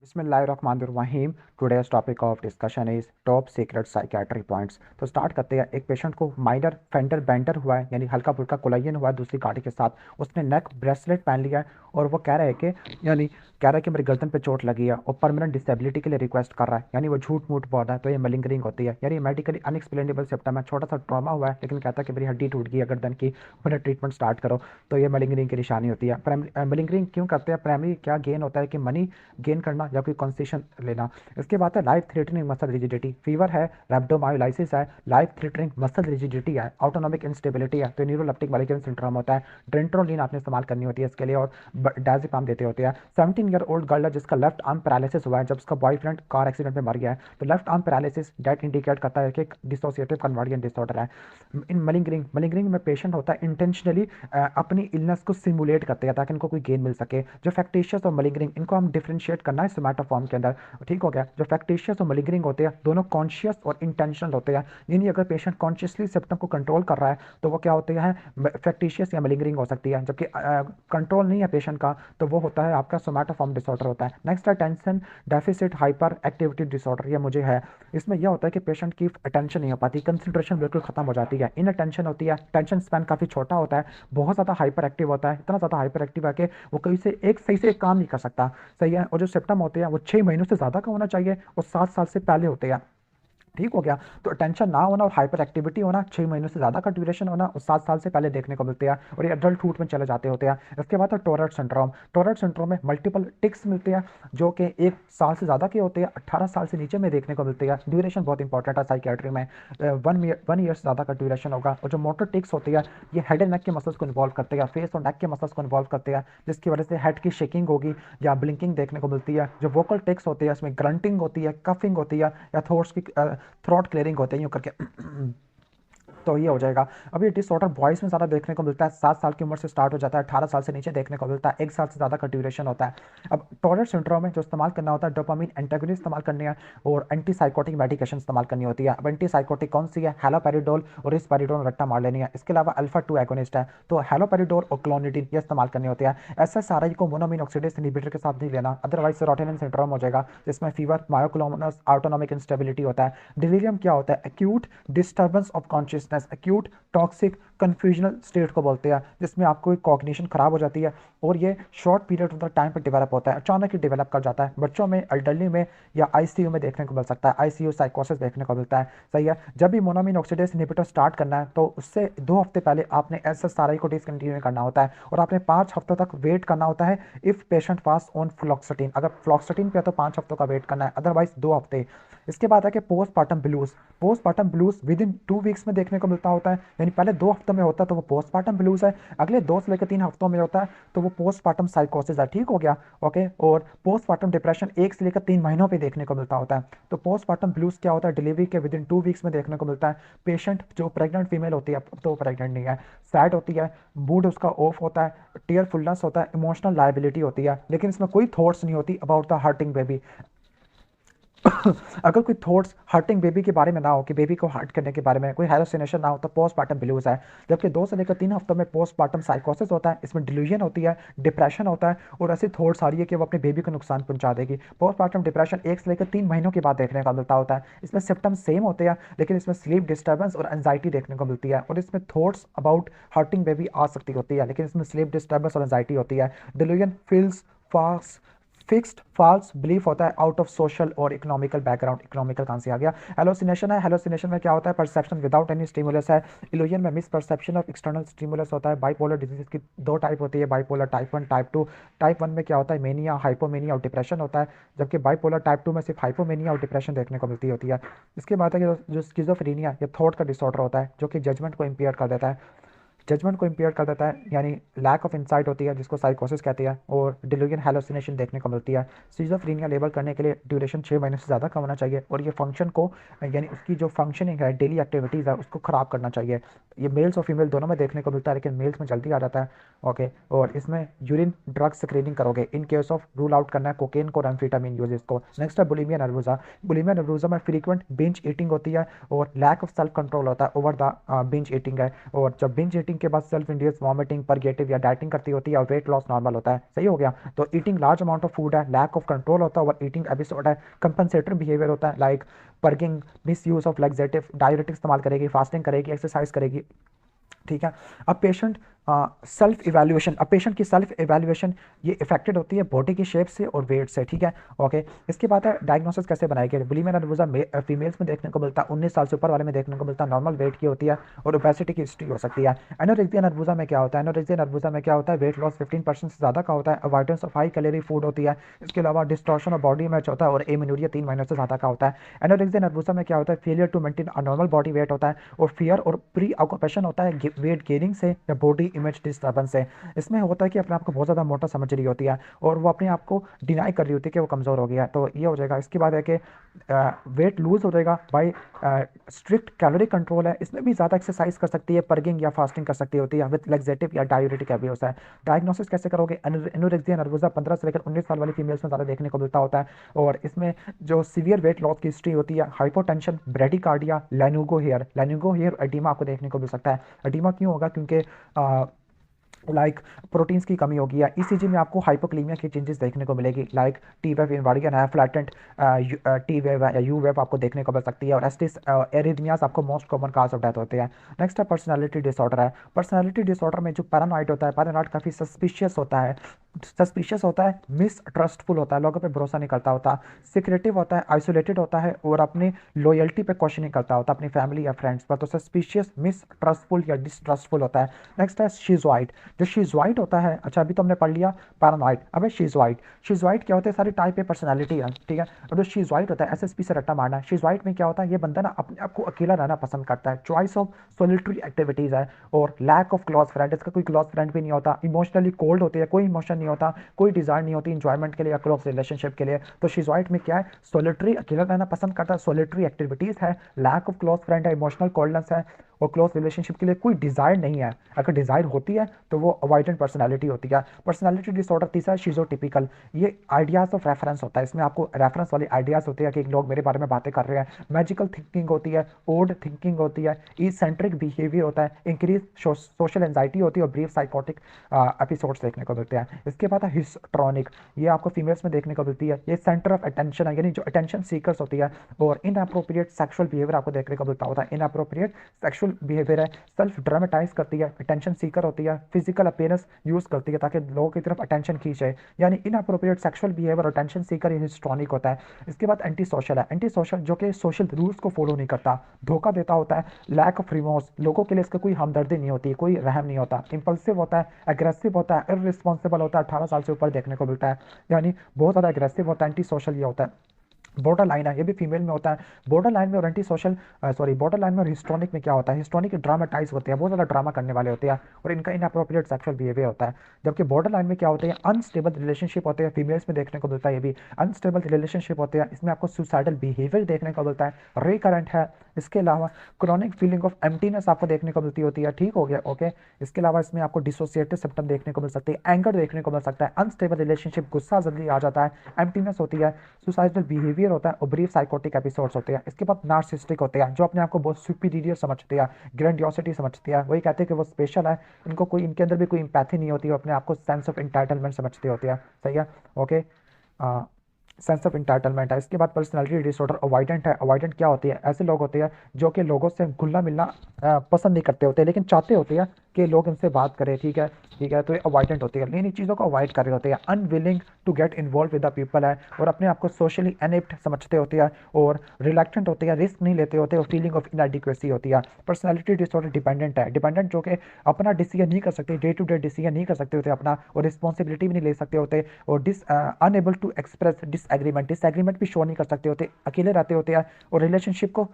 बिस्मिल्लाहिर्रहमानिर्रहीम। Today's topic of discussion is top secret psychiatry points. तो start करते हैं। एक पेशेंट को माइनर फेंडर बेंटर हुआ है, यानी हल्का फुल्का कोलाजन हुआ है दूसरी गाड़ी के साथ। उसने नेक ब्रेसलेट पहन लिया है और वो कह रहा है कि मेरी गर्दन पे चोट लगी है और परमानेंट डिसेबिलिटी के लिए रिक्वेस्ट कर रहा है, यानी वो झूठ मूठ बोल रहा है। तो ये मलिंगरिंग होती है, यानी मेडिकली अनएक्सप्लेनेबल सिम्टम है। छोटा सा ट्रॉमा हुआ है लेकिन कहता है कि मेरी हड्डी टूट गई है गर्दन की, मेरा ट्रीटमेंट स्टार्ट करो। तो ये मलिंगरिंग की निशानी होती है। मलिंगरिंग क्यों करते हैं? प्राइमरी क्या गेन होता है कि मनी गेन करना या कोई कंसेशन लेना। इसके बाद है life threatening muscle rigidity, fever है, रैप्डोमायोलाइसिस है, लाइफ थ्रेटनिंग मसल रिजिडिटी है, ऑटोनॉमिक इंस्टेबिलिटी है, तो न्यूरोलेप्टिक मलिक्यूलर सिंड्रोम होता है। ड्रेंट्रोलिन आपने इस्तेमाल करनी होती है इसके लिए और डायज़ेपाम देते होते हैं। 17 ईयर ओल्ड गर्ल है जिसका लेफ्ट आर्म पैरालिसिस हुआ है जब उसका बॉयफ्रेंड कार एक्सीडेंट में मर गया है। तो left arm paralysis that indicate करता है कि डिसोसिएटिव कन्वर्जन डिसऑर्डर है। इन मलिंगरिंग में पेशेंट होता है इंटेंशनली अपनी इलनेस को सिमुलेट करते हैं ताकि इनको कोई गेन मिल सके। जो फैक्टिशियस और मलिंगरिंग, इनको हम डिफरेंशिएट करना है सोमैटोफॉर्म के अंदर। ठीक हो गया। जो फैक्टिशियस और मलिंगरिंग होते हैं दोनों कॉन्शियस और इंटेंशनल होते हैं, यानी अगर पेशेंट कॉन्शियसली सिम्टम को कंट्रोल कर रहा है तो वो क्या होते हैं, फैक्टिशियस या मलिंगरिंग हो सकती है। जबकि कंट्रोल नहीं है पेशेंट का तो वो होता है आपका सोमैटोफॉर्म डिसऑर्डर होता है। नेक्स्ट है tension deficit hyper activity disorder, ये मुझे है। इसमें यह होता है कि पेशेंट की अटेंशन नहीं हो पाती, कंसंट्रेशन बिल्कुल खत्म हो जाती है, इन अटेंशन होती है, टेंशन स्पैन काफ़ी छोटा होता है, बहुत ज़्यादा हाइपर एक्टिव होता है, इतना ज़्यादा हाइपर एक्टिव है कि वो कहीं से एक सही से एक काम नहीं कर सकता। सही है। और जो सिम्टम होते हैं वो 6 महीनों से ज़्यादा का होना चाहिए और 7 साल से पहले होते हैं। ठीक हो गया। तो टेंशन ना होना और हाइपर एक्टिविटी होना, 6 महीनों से ज़्यादा का ड्यूरेशन होना और 7 साल से पहले देखने को मिलते हैं और ये एडल्टहुड में चले जाते होते हैं। इसके बाद है टोरेट सिंड्रोम। टोरेट सिंड्रोम में मल्टीपल टिक्स मिलते हैं जो कि 1 साल से ज़्यादा के होते हैं, 18 साल से नीचे में देखने को मिलते हैं। ड्यूरेशन बहुत इंपॉर्टेंट है साइकेट्री में, 1 ईयर से ज़्यादा का ड्यूरेशन होगा। और जो मोटर टिक्स होती है ये हेड एंड नेक के मसल्स को इन्वॉल्व करते हैं, फेस और नेक के मसल्स को इन्वॉल्व करते हैं, जिसकी वजह से हेड की शेकिंग होगी या ब्लिंकिंग देखने को मिलती है। जो वोकल टिक्स होती है इसमें ग्रंटिंग होती है, कफिंग होती है या थ्रोट क्लियरिंग होते हैं यूँ करके तो ये हो जाएगा। अब ये डिसऑर्डर बॉयज़ में ज़्यादा देखने को मिलता है, 7 साल की उम्र से स्टार्ट हो जाता है, 18 साल से नीचे देखने को मिलता है, 1 साल से ज़्यादा का ड्यूरेशन होता है। अब टॉरेट सिंड्रोम में जो इस्तेमाल करना होता है, डोपामिन एंटागोनिस्ट इस्तेमाल करनी है और एंटी साइकोटिक मेडिकेशन इस्तेमाल करनी होती है। अब एंटी साइकोटिक कौन सी है? हैलोपेरिडोल और रिस्पेरिडोल रट्टा मार लेनी है। इसके अलावा अल्फा 2 एगोनिस्ट है तो हैलोपेरिडोल और क्लोनिडिन ये इस्तेमाल करनी होती है। एसएसआरआई को मोनोमिन ऑक्सीडेज इनहिबिटर के साथ नहीं लेना, अदरवाइज सेरोटोनिन सिंड्रोम हो जाएगा जिसमें फीवर, मायोक्लोनस, ऑटोनॉमिक इंस्टेबिलिटी होता है। डिलीरियम क्या होता है? Acute disturbance of consciousness, acute toxic confusional state को बोलते हैं, जिसमें आपको कॉग्निशन खराब हो जाती है और ये short period of the time पर डेवलप होता है, अचानक ही डेवलप कर जाता है। बच्चों में, एल्डरली में या आईसीयू में देखने को मिल सकता है, आईसीयू साइकोसिस देखने को मिलता है। सही है। जब भी मोनोमिन ऑक्सीडेज इनहिबिटर स्टार्ट करना है तो उससे 2 हफ्ते पहले आपने एसएसआरआई को डिसकंटिन्यू करना होता है और आपने 5 हफ्तों तक वेट करना होता है इफ पेशेंट पास ऑन फ्लॉक्सटिन। अगर फ्लॉक्सटिन पे है तो 5 हफ्तों का वेट करना है, अदरवाइज 2 हफ्ते। इसके बाद है कि postmortem blues. Postmortem blues with in 2 weeks में देखने को मिलता होता है, यानी पहले 2 हफ्तों में होता है तो वो पोस्टमार्टम ब्लूज है, अगले 2 से लेकर 3 हफ्तों में होता है तो वो पोस्टमार्टम साइकोसिस है। ठीक हो गया। ओके। और पोस्टमार्टम डिप्रेशन 1 से लेकर 3 महीनों पे देखने को मिलता होता है। तो पोस्टमार्टम ब्लूज क्या होता है? डिलीवरी के विद इन 2 वीक्स में देखने को मिलता है। पेशेंट जो प्रेग्नेंट फीमेल होती है, अब तो प्रेग्नेंट नहीं है, सैड होती है, मूड उसका ऑफ होता है, टीयरफुलनेस होता है, इमोशनल लाइबिलिटी होती है, लेकिन इसमें कोई थॉट्स नहीं होती अबाउट द हर्टिंग बेबी। अगर कोई थॉट्स हर्टिंग बेबी के बारे में ना हो कि बेबी को हर्ट करने के बारे में, कोई हेलोसिनेशन ना हो तो पोस्टमार्टम ब्लूज है। जबकि 2 से लेकर 3 हफ्तों में पोस्टमार्टम साइकोसिस होता है, इसमें डिल्यूजन होती है, डिप्रेशन होता है और ऐसी थॉट्स आ रही है कि वो अपने बेबी को नुकसान पहुंचा देगी। पोस्टमार्टम डिप्रेशन 1 से लेकर 3 महीनों के बाद देखने का मिलता होता है। इसमें सिम्टम्स सेम होते हैं लेकिन इसमें स्लीप डिस्टर्बेंस और एंजाइटी देखने को मिलती है और इसमें थॉट्स अबाउट हर्टिंग बेबी आ सकती होती है, लेकिन इसमें स्लीप डिस्टर्बेंस और एंजाइटी होती है। Delusion feels fast fixed false belief होता है आउट ऑफ सोशल और इकोनॉमिकल बैकग्राउंड। इकोनॉमिकल कहाँ से आ गया? हेलोसिनेशन है। हेलोसिनेशन में क्या होता है? परसेप्शन विदाउट एनी स्टिमुलस है। इल्यूजन में miss perception of external stimulus होता है। बाइपोलर डिजीज की 2 टाइप होती है, बाइपोलर टाइप 1 टाइप 2। टाइप 1 में क्या होता है? मेनिया, हाइपोमेनिया और डिप्रेशन होता है, जबकि बाइपोलर टाइप 2 में सिर्फ हाइपोमेनिया और डिप्रेशन देखने को मिलती होती है। इसके बाद है कि जो स्किज़ोफ्रेनिया या थॉट का डिसऑर्डर होता है जो कि जजमेंट को इम्पेयर कर देता है, जजमेंट को इम्पेयर कर देता है, यानी लैक ऑफ इंसाइट होती है जिसको साइकोसिस कहती है और डिल्यूजन हेलोसिनेशन देखने को मिलती है। स्किज़ोफ्रेनिया लेबल करने के लिए ड्यूरेशन 6 महीने से ज़्यादा का होना चाहिए और ये फंक्शन को, यानी उसकी जो फंक्शनिंग है, डेली एक्टिविटीज़ है, उसको ख़राब करना चाहिए। ये मेल्स और फीमेल दोनों में देखने को मिलता है लेकिन मेल्स में जल्दी आ जाता है। ओके। और इसमें यूरिन ड्रग स्क्रीनिंग करोगे in case of rule out करना है कोकेन को और एम्फेटामिन यूजेस को। नेक्स्ट है बुलिमिया नर्वोसा। बुलिमिया नर्वोसा में फ्रीक्वेंट बिंज ईटिंग होती है और लैक ऑफ सेल्फ कंट्रोल होता है, ओवर द बिंज ईटिंग है। और जब बिंज ईटिंग ईटिंग के बाद सेल्फ इंड्यूस वॉमिटिंग, परगेटिव या डाइटिंग करती होती है और वेट लॉस नॉर्मल होता है। सही हो गया। तो eating large amount of food है, लैक ऑफ कंट्रोल होता है, ओवर ईटिंग एपिसोड है, कंपनसेटरी बिहेवियर होता है like purging, misuse of laxative, diuretic इस्तेमाल करेगी, फास्टिंग करेगी, एक्सरसाइज करेगी। ठीक है। अब पेशेंट सेल्फ इवैल्यूएशन, अब पेशेंट की सेल्फ इवैल्यूएशन ये इफेक्टेड होती है बॉडी की शेप से और वेट से। ठीक है, ओके। इसके बाद है डायग्नोसिस कैसे बनाएंगे। बुलिमिया नर्वोसा फीमेल्स में देखने को मिलता है, 19 साल से ऊपर वाले में देखने को मिलता है, नॉर्मल वेट की होती है और ओबेसिटी की हिस्ट्री हो सकती है। एनोरेक्सिया नर्वोसा में क्या होता है, एनोरेक्सिया नर्वोसा में क्या होता है, वेट लॉस 15% से ज़्यादा का होता है, avoidance of high calorie food होती है। इसके अलावा डिस्टॉर्शन ऑफ बॉडी इमेज होता है और एमेनोरिया 3 महीनों से ज़्यादा का होता है। एनोरेक्सिया नर्वोसा में क्या होता है, failure to maintain a normal body weight होता है और फियर और प्री ऑक्यूपेशन होता है वेट गेनिंग से या बॉडी इमेज डिस्टर्बेंस से। इसमें होता है कि अपने आप को बहुत ज़्यादा मोटा समझ रही होती है और वो अपने आप को डिनाई कर रही होती है कि वो कमज़ोर हो गया है, तो ये हो जाएगा। इसके बाद है कि वेट लूज हो जाएगा बाय स्ट्रिक्ट कैलोरी कंट्रोल है। इसमें भी ज़्यादा एक्सरसाइज कर सकती है, पर्गिंग या फास्टिंग कर सकती होती है विद लैक्सेटिव या डायूरेटिक अब्यूज है। डायग्नोसिस कैसे करोगे, एनोरेक्सिया नर्वोसा 15 से लेकर 19 साल वाली फीमेल्स में ज़्यादा देखने को मिलता होता है और इसमें जो सीवियर वेट लॉस की हिस्ट्री होती है, हाइपोटेंशन, ब्रेडिकार्डिया, लैनुगो हेयर एडिमा आपको देखने को मिल सकता है। एडिमा क्यों होगा, क्योंकि लाइक प्रोटीन्स की कमी होगी या ईसीजी में आपको हाइपोक्लीमिया की चेंजेस देखने को मिलेगी, लाइक टी वेव इन्वार्डियन है, फ्लैटेंट टी वेव है या यू वेव आपको देखने को मिल सकती है और एस्टिस एरिथमियास आपको most common cause of death होते हैं। नेक्स्ट है पर्सनालिटी डिसऑर्डर है। पर्सनालिटी डिसऑर्डर में जो पैरानॉइड होता है, पैरानॉइड काफ़ी सस्पिशियस होता है, मिसट्रस्टफुल होता है, लोगों पे भरोसा नहीं करता होता, सिक्रेटिव होता है, आइसोलेटेड होता है और अपनी लॉयल्टी पे क्वेश्चनिंग करता होता अपनी फैमिली या फ्रेंड्स पर। तो सस्पिशियस, मिसट्रस्टफुल या डिसट्रस्टफुल होता है। नेक्स्ट है शिज़ोइड। जो शिज़ोइड होता है, अच्छा अभी तो हमने पढ़ लिया पैरानॉइड, अब है शिज़ोइड। शिज़ोइड क्या होता है, सारी टाइप ए पर्सनालिटी है, ठीक है। और जो शिज़ोइड होता है, एसएसपी से रट्टा मारना है। शिज़ोइड में क्या होता है, ये बंदा ना अपने आप को अकेला रहना पसंद करता है, चॉइस ऑफ सोलिटरी एक्टिविटीज है और लैक ऑफ क्लोज फ्रेंड, इसका कोई क्लोज फ्रेंड भी नहीं होता, इमोशनली कोल्ड होती है, कोई इमोशन नहीं होता, कोई डिजायर नहीं होती इंजॉयमेंट के लिए या क्लोज रिलेशनशिप के लिए। तो शिज़ोइड में क्या है, सोलिटरी अकेला रहना पसंद करता है, सोलिटरी एक्टिविटीज है, लैक ऑफ क्लोज फ्रेंड है, इमोशनल कोल्डनेस है और क्लोज रिलेशनशिप के लिए कोई डिजायर नहीं है। अगर डिजायर होती है तो वो अवॉइडेंट पर्सनालिटी होती है। पर्सनालिटी डिसऑर्डर तीसरा शिज़ोटिपिकल, ये आइडियाज ऑफ रेफरेंस होता है, इसमें आपको रेफरेंस वाले आइडियाज होते हैं कि लोग मेरे बारे में बातें कर रहे हैं, मैजिकल थिंकिंग होती है, ओड थिंकिंग होती है, ईसेंट्रिक बिहेवियर होता है, इंक्रीज सोशल एंजाइटी होती है और ब्रीफ साइकोटिक एपिसोड्स देखने को मिलते हैं। इसके बाद है हिस्ट्रॉनिक, ये आपको फीमेल्स में देखने को मिलती है, ये सेंटर ऑफ अटेंशन है, यानी जो अटेंशन सीकर्स होती है और इनअप्रोप्रिएट सेक्सुअल बिहेवियर आपको देखने को मिलता होता है। इनअप्रोप्रिएट सेक्सुअल बिहेवियर है, सेल्फ ड्रामेटाइज करती है, अटेंशन सीकर होती है, फिजिकल अपीयरेंस यूज करती है ताकि लोगों की तरफ अटेंशन खींचे, यानी इनअप्रोप्रिएट सेक्सुअल बिहेवियर और अटेंशन सीकर हिस्ट्रॉनिक होता है। इसके बाद एंटी सोशल है, एंटी सोशल जो कि सोशल रूल्स को फॉलो नहीं करता, धोखा देता होता है, लैक ऑफ रिमोर्स, लोगों के लिए इसका कोई हमदर्दी नहीं होती, कोई रहम नहीं होता, इंपल्सिव होता है, एग्रेसिव होता है, इररिस्पॉन्सिबल होता है, 18 साल से ऊपर देखने को मिलता है, यानी बहुत ज़्यादा एग्रेसिव होता है, एंटी सोशल ये होता है। बॉर्डर लाइन है, ये भी फीमेल में होता है। बॉर्डर लाइन में और एंटी सोशल बॉर्डर लाइन में और हिस्टोनिक में क्या होता है, हिस्टोनिक ड्रामेटाइज होते हैं, बहुत ज़्यादा ड्रामा करने वाले होते हैं और इनका इनअप्रोप्रिएट सेक्सुअल बिहेवियर होता है। जबकि बॉर्डर लाइन में क्या होते हैं, अनस्टेबल रिलेशनशिप होते हैं, फीमेल्स में देखने को मिलता है, ये भी अनस्टेबल रिलेशनशिप होते हैं, इसमें आपको सुसाइडल बिहेवियर देखने को मिलता है, रिकरेंट है। इसके अलावा क्रॉनिक फीलिंग ऑफ एम्प्टीनेस आपको देखने को मिलती होती है, ठीक हो गया, ओके। इसके अलावा इसमें आपको डिसोसिएटिव सिम्टम देखने को मिल सकते हैं, एंगर देखने को मिल सकता है, अनस्टेबल रिलेशनशिप, गुस्सा जल्दी आ जाता है, एम्प्टीनेस होती है, सुसाइडल बिहेवियर होता है और ब्रीफ साइकोटिक एपिसोड्स होते हैं। इसके बाद नार्सिसिस्टिक होते हैं, जो अपने आप को बहुत सुपीरियर समझते हैं, ग्रैंडियोसिटी समझते हैं, वही कहते हैं कि वो स्पेशल है, इनको कोई, इनके अंदर भी कोई एम्पैथी नहीं होती, वो अपने आप को सेंस ऑफ एंटाइटलमेंट समझते होते हैं, सही है, ओके। सेंस ऑफ इंटाइटलमेंट है। इसके बाद पर्सनालिटी डिसऑर्डर अवॉइडेंट है। अवॉइडेंट क्या होती है, ऐसे लोग होते हैं जो कि लोगों से घुलना मिलना पसंद नहीं करते होते, लेकिन चाहते होते हैं कि लोग इनसे बात करें, ठीक है, ठीक है, तो ये अवॉइडेंट होती है, लेकिन इन चीज़ों को अवॉइड कर रहे होते हैं। Unwilling to get involve with the people है और अपने आप को सोशली अनएप्ट समझते होते हैं और रिलैक्टेंट होते हैं, रिस्क नहीं लेते होते और फीलिंग ऑफ इनएडिक्वेसी होती है। पर्सनालिटी डिसऑर्डर डिपेंडेंट है, डिपेंडेंट जो कि अपना डिसीजन नहीं कर सकते, डे टू डे डिसीजन नहीं कर सकते होते अपना और रिस्पॉन्सिबिलिटी भी नहीं ले सकते होते और अनएबल टू एक्सप्रेस डिसएग्रीमेंट भी शो नहीं कर सकते होते, अकेले रहते होते हैं और रिलेशनशिप को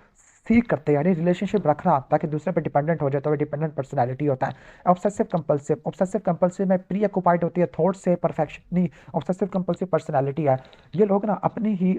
सीख करते हैं, यानी रिलेशनशिप रखना ताकि दूसरे पे डिपेंडेंट हो जाए, तो डिपेंडेंट पर्सनालिटी होता है। ऑब्सेसिव कंपल्सिव में प्री ऑक्युपाइड होती है थॉट से, परफेक्शन नहीं, ऑब्सेसिव कंपल्सिव पर्सनालिटी है। ये लोग ना अपनी ही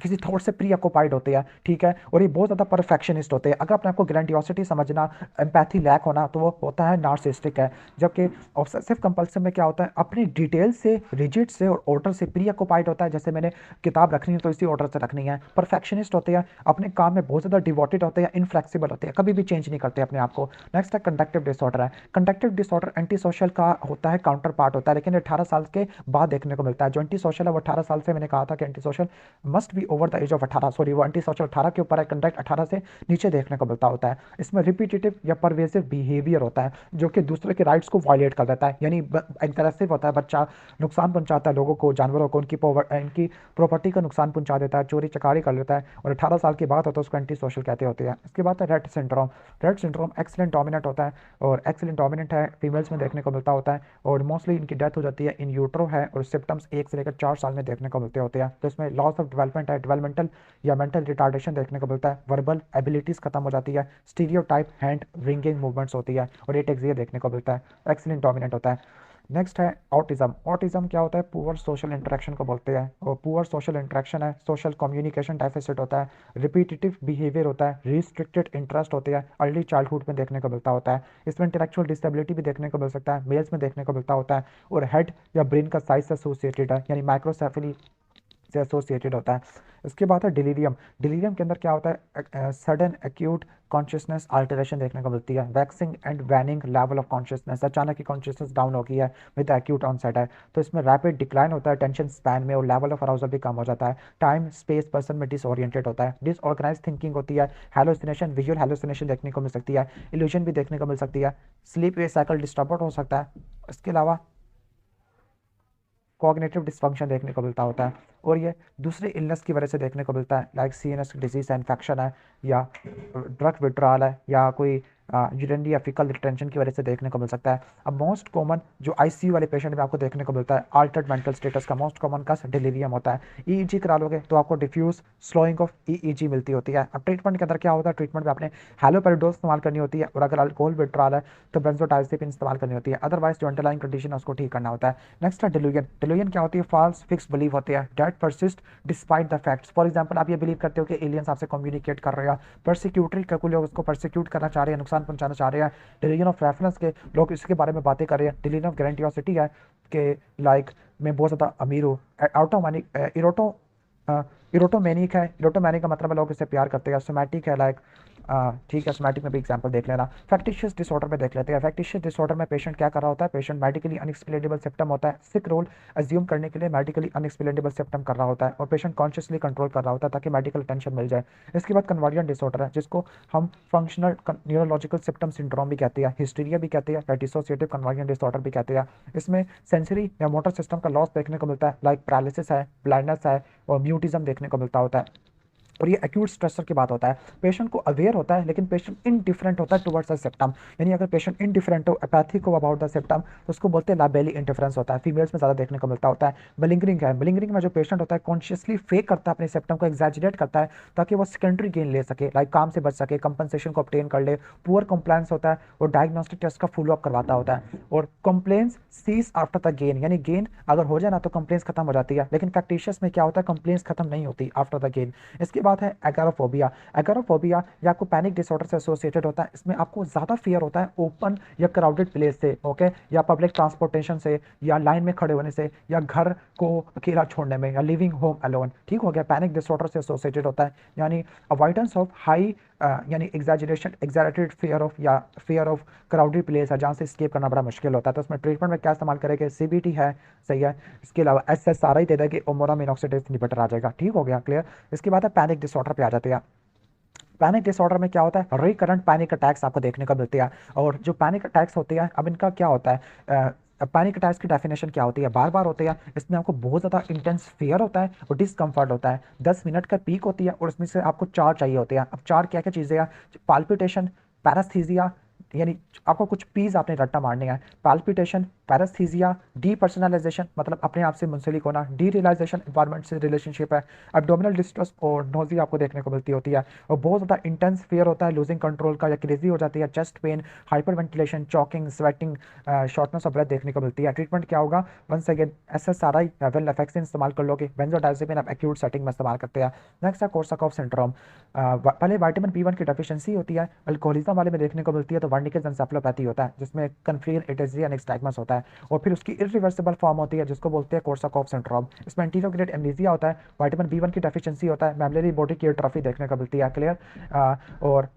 किसी थॉट से प्री ऑक्युपाइड होते हैं, ठीक है, और ये बहुत ज़्यादा परफेक्शनिस्ट होते हैं। अगर अपने आपको ग्रैंडियोसिटी समझना, एम्पैथी लैक होना, तो वो होता है नार्सिसिस्टिक है। जबकि ऑब्सेसिव कंपल्सिव में क्या होता है, अपनी डिटेल से, रिजिड से और ऑर्डर से प्री ऑक्युपाइड होता है। जैसे मैंने किताब रखनी है तो इसी ऑर्डर से रखनी है। परफेक्शनिस्ट होते हैं, अपने काम में बहुत ज़्यादा डिवोटेड होते हैं, इनफ्लेक्सिबल होते हैं, कभी भी चेंज नहीं करते अपने आप को। नेक्स्ट है कंडक्टिव डिसऑर्डर है। कंडक्टिव डिसऑर्डर एंटी सोशल का होता है, काउंटर पार्ट होता है, लेकिन 18 साल के बाद देखने को मिलता है। जो एंटी सोशल है वो 18 साल से, मैंने कहा था कि anti social must be over the age of 18, sorry वो एंटी सोशल 18 के ऊपर है, कंडक्ट 18 से नीचे देखने को मिलता होता है। इसमें रिपीटेटिव या परवेसिव बिहेवियर होता है, जो कि दूसरे के राइट्स को वायलेट कर देता है, यानी एग्रेसिव होता है बच्चा, नुकसान पहुंचाता है लोगों को, जानवरों को, इनकी प्रॉपर्टी का नुकसान पहुंचा देता है, चोरी चकारी कर लेता है, और 18 साल की बात होता है उसको एंटी सोशल कहते होते हैं। इसके बाद है Rett syndrome. Rett syndrome excellent dominant होता है, और एक्सीलेंट डोमिनेंट है, फीमेल्स में देखने को मिलता होता है, और मोस्टली इनकी डेथ हो जाती है इन यूट्रो है, और सिम्टम्स 1 से लेकर 4 साल में देखने को मिलते होते हैं। तो इसमें लॉस ऑफ डेवलपमेंट है, डेवलपमेंटल या मेंटल रिटार्डेशन देखने को मिलता है, वर्बल एबिलिटीज खत्म हो जाती है, स्टीरियोटाइप हैंड रिंगिंग मूवमेंट्स होती है, और एटेक्सिया देखने को मिलता है। एक्सीलेंट डोमिनेंट होता है। नेक्स्ट है ऑटिज्म। ऑटिज्म क्या होता है, पुअर सोशल इंटरेक्शन को बोलते हैं, और पुअर सोशल इंटरेक्शन है, सोशल कम्युनिकेशन डेफिसिट होता है, रिपीटेटिव बिहेवियर होता है, रिस्ट्रिक्टेड इंटरेस्ट होते हैं, अर्ली चाइल्डहुड में देखने को मिलता होता है। इसमें इंटेलेक्चुअल डिसेबिलिटी भी देखने को मिल सकता है, मेल्स में देखने को मिलता होता है, और हेड या ब्रेन का साइज से एसोसिएटेड है, यानी माइक्रोसेफेली से एसोसिएटेड होता है। इसके बाद है डिलीरियम। डिलीरियम के अंदर क्या होता है, सडन एक्यूट कॉन्शियसनेस अल्टरेशन देखने को मिलती है, waxing and waning level of consciousness, अचानक की कॉन्शियसनेस डाउन हो गई है विद एक्यूट ऑनसेट है। तो इसमें रैपिड डिक्लाइन होता है टेंशन स्पैन में, और लेवल ऑफ अराउजल भी कम हो जाता है, टाइम स्पेस पर्सन में डिसओरिएंटेड होता है, डिसऑर्गेनाइज थिंकिंग होती है, हेलोसिनेशन, विजुअल हेलोसिनेशन देखने को मिल सकती है, इल्यूजन भी देखने को मिल सकती है, स्लीप वे साइकिल डिस्टर्ब हो सकता है। इसके अलावा कॉग्निटिव डिस्फंक्शन देखने को मिलता होता है, और ये दूसरे इलनेस की वजह से देखने को मिलता है, लाइक सीएनएस डिजीज है, इन्फेक्शन है, या ड्रग विड्रॉल है, या कोई यूरिनरी या फीकल रिटेंशन की वजह से देखने को मिल सकता है। अब मोस्ट कॉमन जो आईसीयू वाले पेशेंट में आपको देखने को मिलता है, अल्टर्ड मेंटल स्टेटस का मोस्ट कॉमन का डिलीरियम होता है। ईईजी करा लोगे तो आपको डिफ्यूज स्लोइंग ऑफ ईईजी मिलती होती है। अब ट्रीटमेंट के अंदर क्या होता है, ट्रीटमेंट में आपने हैलोपेरिडोज इस्तेमाल करनी होती है, और अगर अल्कोहल विड्रॉल है तो बेंजोडाइजेपिन इस्तेमाल करनी होती है, अदरवाइज जो अंडरलाइंग कंडीशन है उसको ठीक करना होता है। नेक्स्ट है डिल्यूजन। डिल्यूजन क्या होती है, फॉल्स फिक्स बिलीव होती है, that persist despite the facts. For example आप ये बिलीव करते हो कि एलियंस आपसे कम्युनिकेट कर रहे हैं, परसिक्यूटरी का कोई लोग उसको परसिक्यूट करना चाह रहे हैं, नुकसान पहुंचाना चाह रहे हैं, डिलीजन ऑफ रेफरेंस के लोग इसके बारे में बातें कर रहे हैं, डिलीजन ऑफ ग्रेंटियोसिटी है कि लाइक मैं बहुत ज़्यादा अमीर हूँ, ऑटोमैनिक इरोटोमेनिक है, इरोटोमेनिक का मतलब है लोग इससे प्यार करते हैं, सोमैटिक है लाइक ठीक है, सोमैटिक में भी एग्जांपल देख लेना। फैक्टिशियस डिसऑर्डर में देख लेते हैं। फैक्टिशियस डिसऑर्डर में पेशेंट क्या कर रहा होता है, पेशेंट मेडिकली अनएक्सप्लेनेबल सिम्टम होता है, सिक रोल अज्यूम करने के लिए मेडिकली अनएक्सप्लेनेबल सिम्टम कर रहा होता है, और पेशेंट कॉन्शियसली कंट्रोल कर रहा होता है ताकि मेडिकल अटेंशन मिल जाए। इसके बाद कन्वर्जन डिसऑर्डर है, जिसको हम फंक्शनल न्यूरोलॉजिकल सिम्टम सिंड्रोम भी कहते हैं, हिस्टीरिया भी कहते हैं, या डिसोसिएटिव कन्वर्जन डिसऑर्डर भी कहते हैं। इसमें सेंसरी या मोटर सिस्टम का लॉस देखने को मिलता है, लाइक पैरालिसिस है, ब्लाइंडनेस है, और म्यूटिज्म देखने को मिलता होता है। और ये एक्यूट स्ट्रेसर की बात होता है, पेशेंट को अवेयर होता है लेकिन पेशेंट इनडिफरेंट होता है टुवर्ड्स द सिम्टम, यानी अगर पेशेंट इनडिफरेंट हो, अपैथिक हो अबाउट द सिम्टम, तो उसको बोलते हैं लाबेली इंडिफरेंस होता है, फीमेल्स में ज़्यादा देखने को मिलता होता है। मलिंगरिंग है, मलिंगरिंग में जो पेशेंट होता है कॉन्शियसली फेक करता है अपने सिम्टम को, एग्जैजरेट करता है ताकि वो सेकेंडरी गेन ले सके, लाइक काम से बच सके, कंपनसेशन को ऑब्टेन कर ले। पुअर कंप्लायंस होता है, और डायग्नोस्टिक टेस्ट का फॉलो अप करवाता होता है, और complaints cease after the gain, यानी गेन अगर हो जाए ना तो कंप्लेंट्स खत्म हो जाती है, लेकिन फैक्टिशियस में क्या होता है, कंप्लेंट्स खत्म नहीं होती आफ्टर द गेन। इसके बाद है एगारोफोबिया। एगारोफोबिया या आपको पैनिक डिसऑर्डर से एसोसिएटेड होता है, इसमें आपको ज़्यादा फियर होता है ओपन या क्राउडेड प्लेस से, ओके, या पब्लिक ट्रांसपोर्टेशन से, या लाइन में खड़े होने से, या घर को अकेला छोड़ने में, या लिविंग होम अलोन, ठीक हो गया, पैनिक डिसऑर्डर से एसोसिएटेड होता है। यानी अवॉइडेंस ऑफ हाई यानी एग्जैजरेशन एग्जैजरेटेड फियर ऑफ, या फियर ऑफ क्राउडेड प्लेस है जहाँ से स्केप करना बड़ा मुश्किल होता है। तो उसमें ट्रीटमेंट में क्या इस्तेमाल करेंगे, सीबीटी है, सही है। इसके अलावा SSRI दे देंगे, ओमोराम इनॉक्सीडेज इनहिबिटर आ जाएगा, ठीक हो गया, क्लियर। इसके बाद है पैनिक डिसऑर्डर पे आ जाते हैं। पैनिक डिसऑर्डर में क्या होता है, रिकरेंट पैनिक अटैक्स आपको देखने को मिलती है, और जो पैनिक अटैक्स होती है, अब इनका क्या होता है, पैनिक अटैक्स की डेफिनेशन क्या होती है, बार बार होती है, इसमें आपको बहुत ज़्यादा इंटेंस फियर होता है और डिसकंफर्ट होता है, 10 मिनट का पीक होती है, और इसमें से आपको चार चाहिए होते हैं। अब चार क्या क्या चीज़ें हैं, पाल्पिटेशन, पैरास्थीजिया, यानी आपको कुछ पीस आपने रट्टा मारने हैं। पैल्पिटेशन, पैरास्थीजिया, डीपर्सनलाइजेशन मतलब अपने आप से मुंसलिक होना, डीरियलाइजेशन एनवायरनमेंट से रिलेशनशिप है, एब्डोमिनल डिस्ट्रेस और नोजिया आपको देखने को मिलती होती है, और बहुत ज़्यादा इंटेंस फियर होता है, लूजिंग कंट्रोल का या क्रेजी हो जाती है, chest pain, hyperventilation, choking, sweating, shortness of breath देखने को मिलती है। ट्रीटमेंट क्या होगा? Once again SSRI venlafaxine इस्तेमाल कर लोगे, बेंजोडाइजेपिन आप एक्यूट सेटिंग में इस्तेमाल करते हैं। नेक्स्ट है कोर्साकॉफ सिंड्रोम। पहले विटामिन B1 की डेफिशिएंसी होती है, अल्कोहलिज्म वाले में देखने को मिलती है, तो वर्निकेज एन्सेफलोपैथी होता है जिसमें कन्फ्रीन एटेजिया निक्स्टैग्मस होता है, और फिर उसकी इरिवर्सिबल फॉर्म होती है जिसको बोलते हैं कोर्साकॉफ सिंड्रोम। इसमें एंटीरोग्रेड एमनीजिया होता है, विटामिन B1 की डेफिशिएंसी होता है, मैमलरी बॉडी की एट्रोफी देखने को मिलती है, क्लियर, और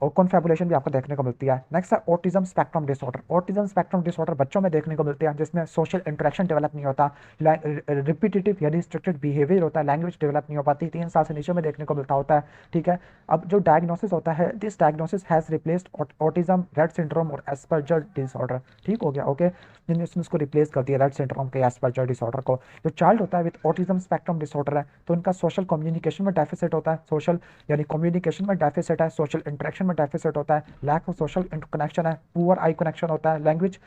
कॉन्फेबुलेशन भी आपको देखने को मिलती है। नेक्स्ट है autism spectrum disorder. Autism spectrum disorder बच्चों में देखने को मिलते हैं जिसमें सोशल इंटरेक्शन डेवलप नहीं होता, रिपीटेटिव यानी रिस्ट्रिक्टेड बिहेवियर होता है, लैंग्वेज डेवलप नहीं हो पाती, 3 साल से नीचे में देखने को मिलता होता है। ठीक है, अब जो डायग्नोसिस होता है, this diagnosis has replaced autism, Rett syndrome और एस्पर्जर डिसऑर्डर। ठीक हो गया, ओके, जिन्होंने उसको रिप्लेस कर दिया रेट सिंड्रोम के एस्पर्जर डिसऑर्डर को। जो चाइल्ड होता है विद ऑटिज्म स्पेक्ट्रम डिसऑर्डर है तो उनका सोशल कम्युनिकेशन में डेफिसिट होता है, सोशल यानी कम्युनिकेशन में डेफिसिट है, सोशल इंटरेक्शन में डेफिसिट होता है, लैक ऑफ सोशल कनेक्शन है, पुअर आई कनेक्शन होता है, लैंग्वेज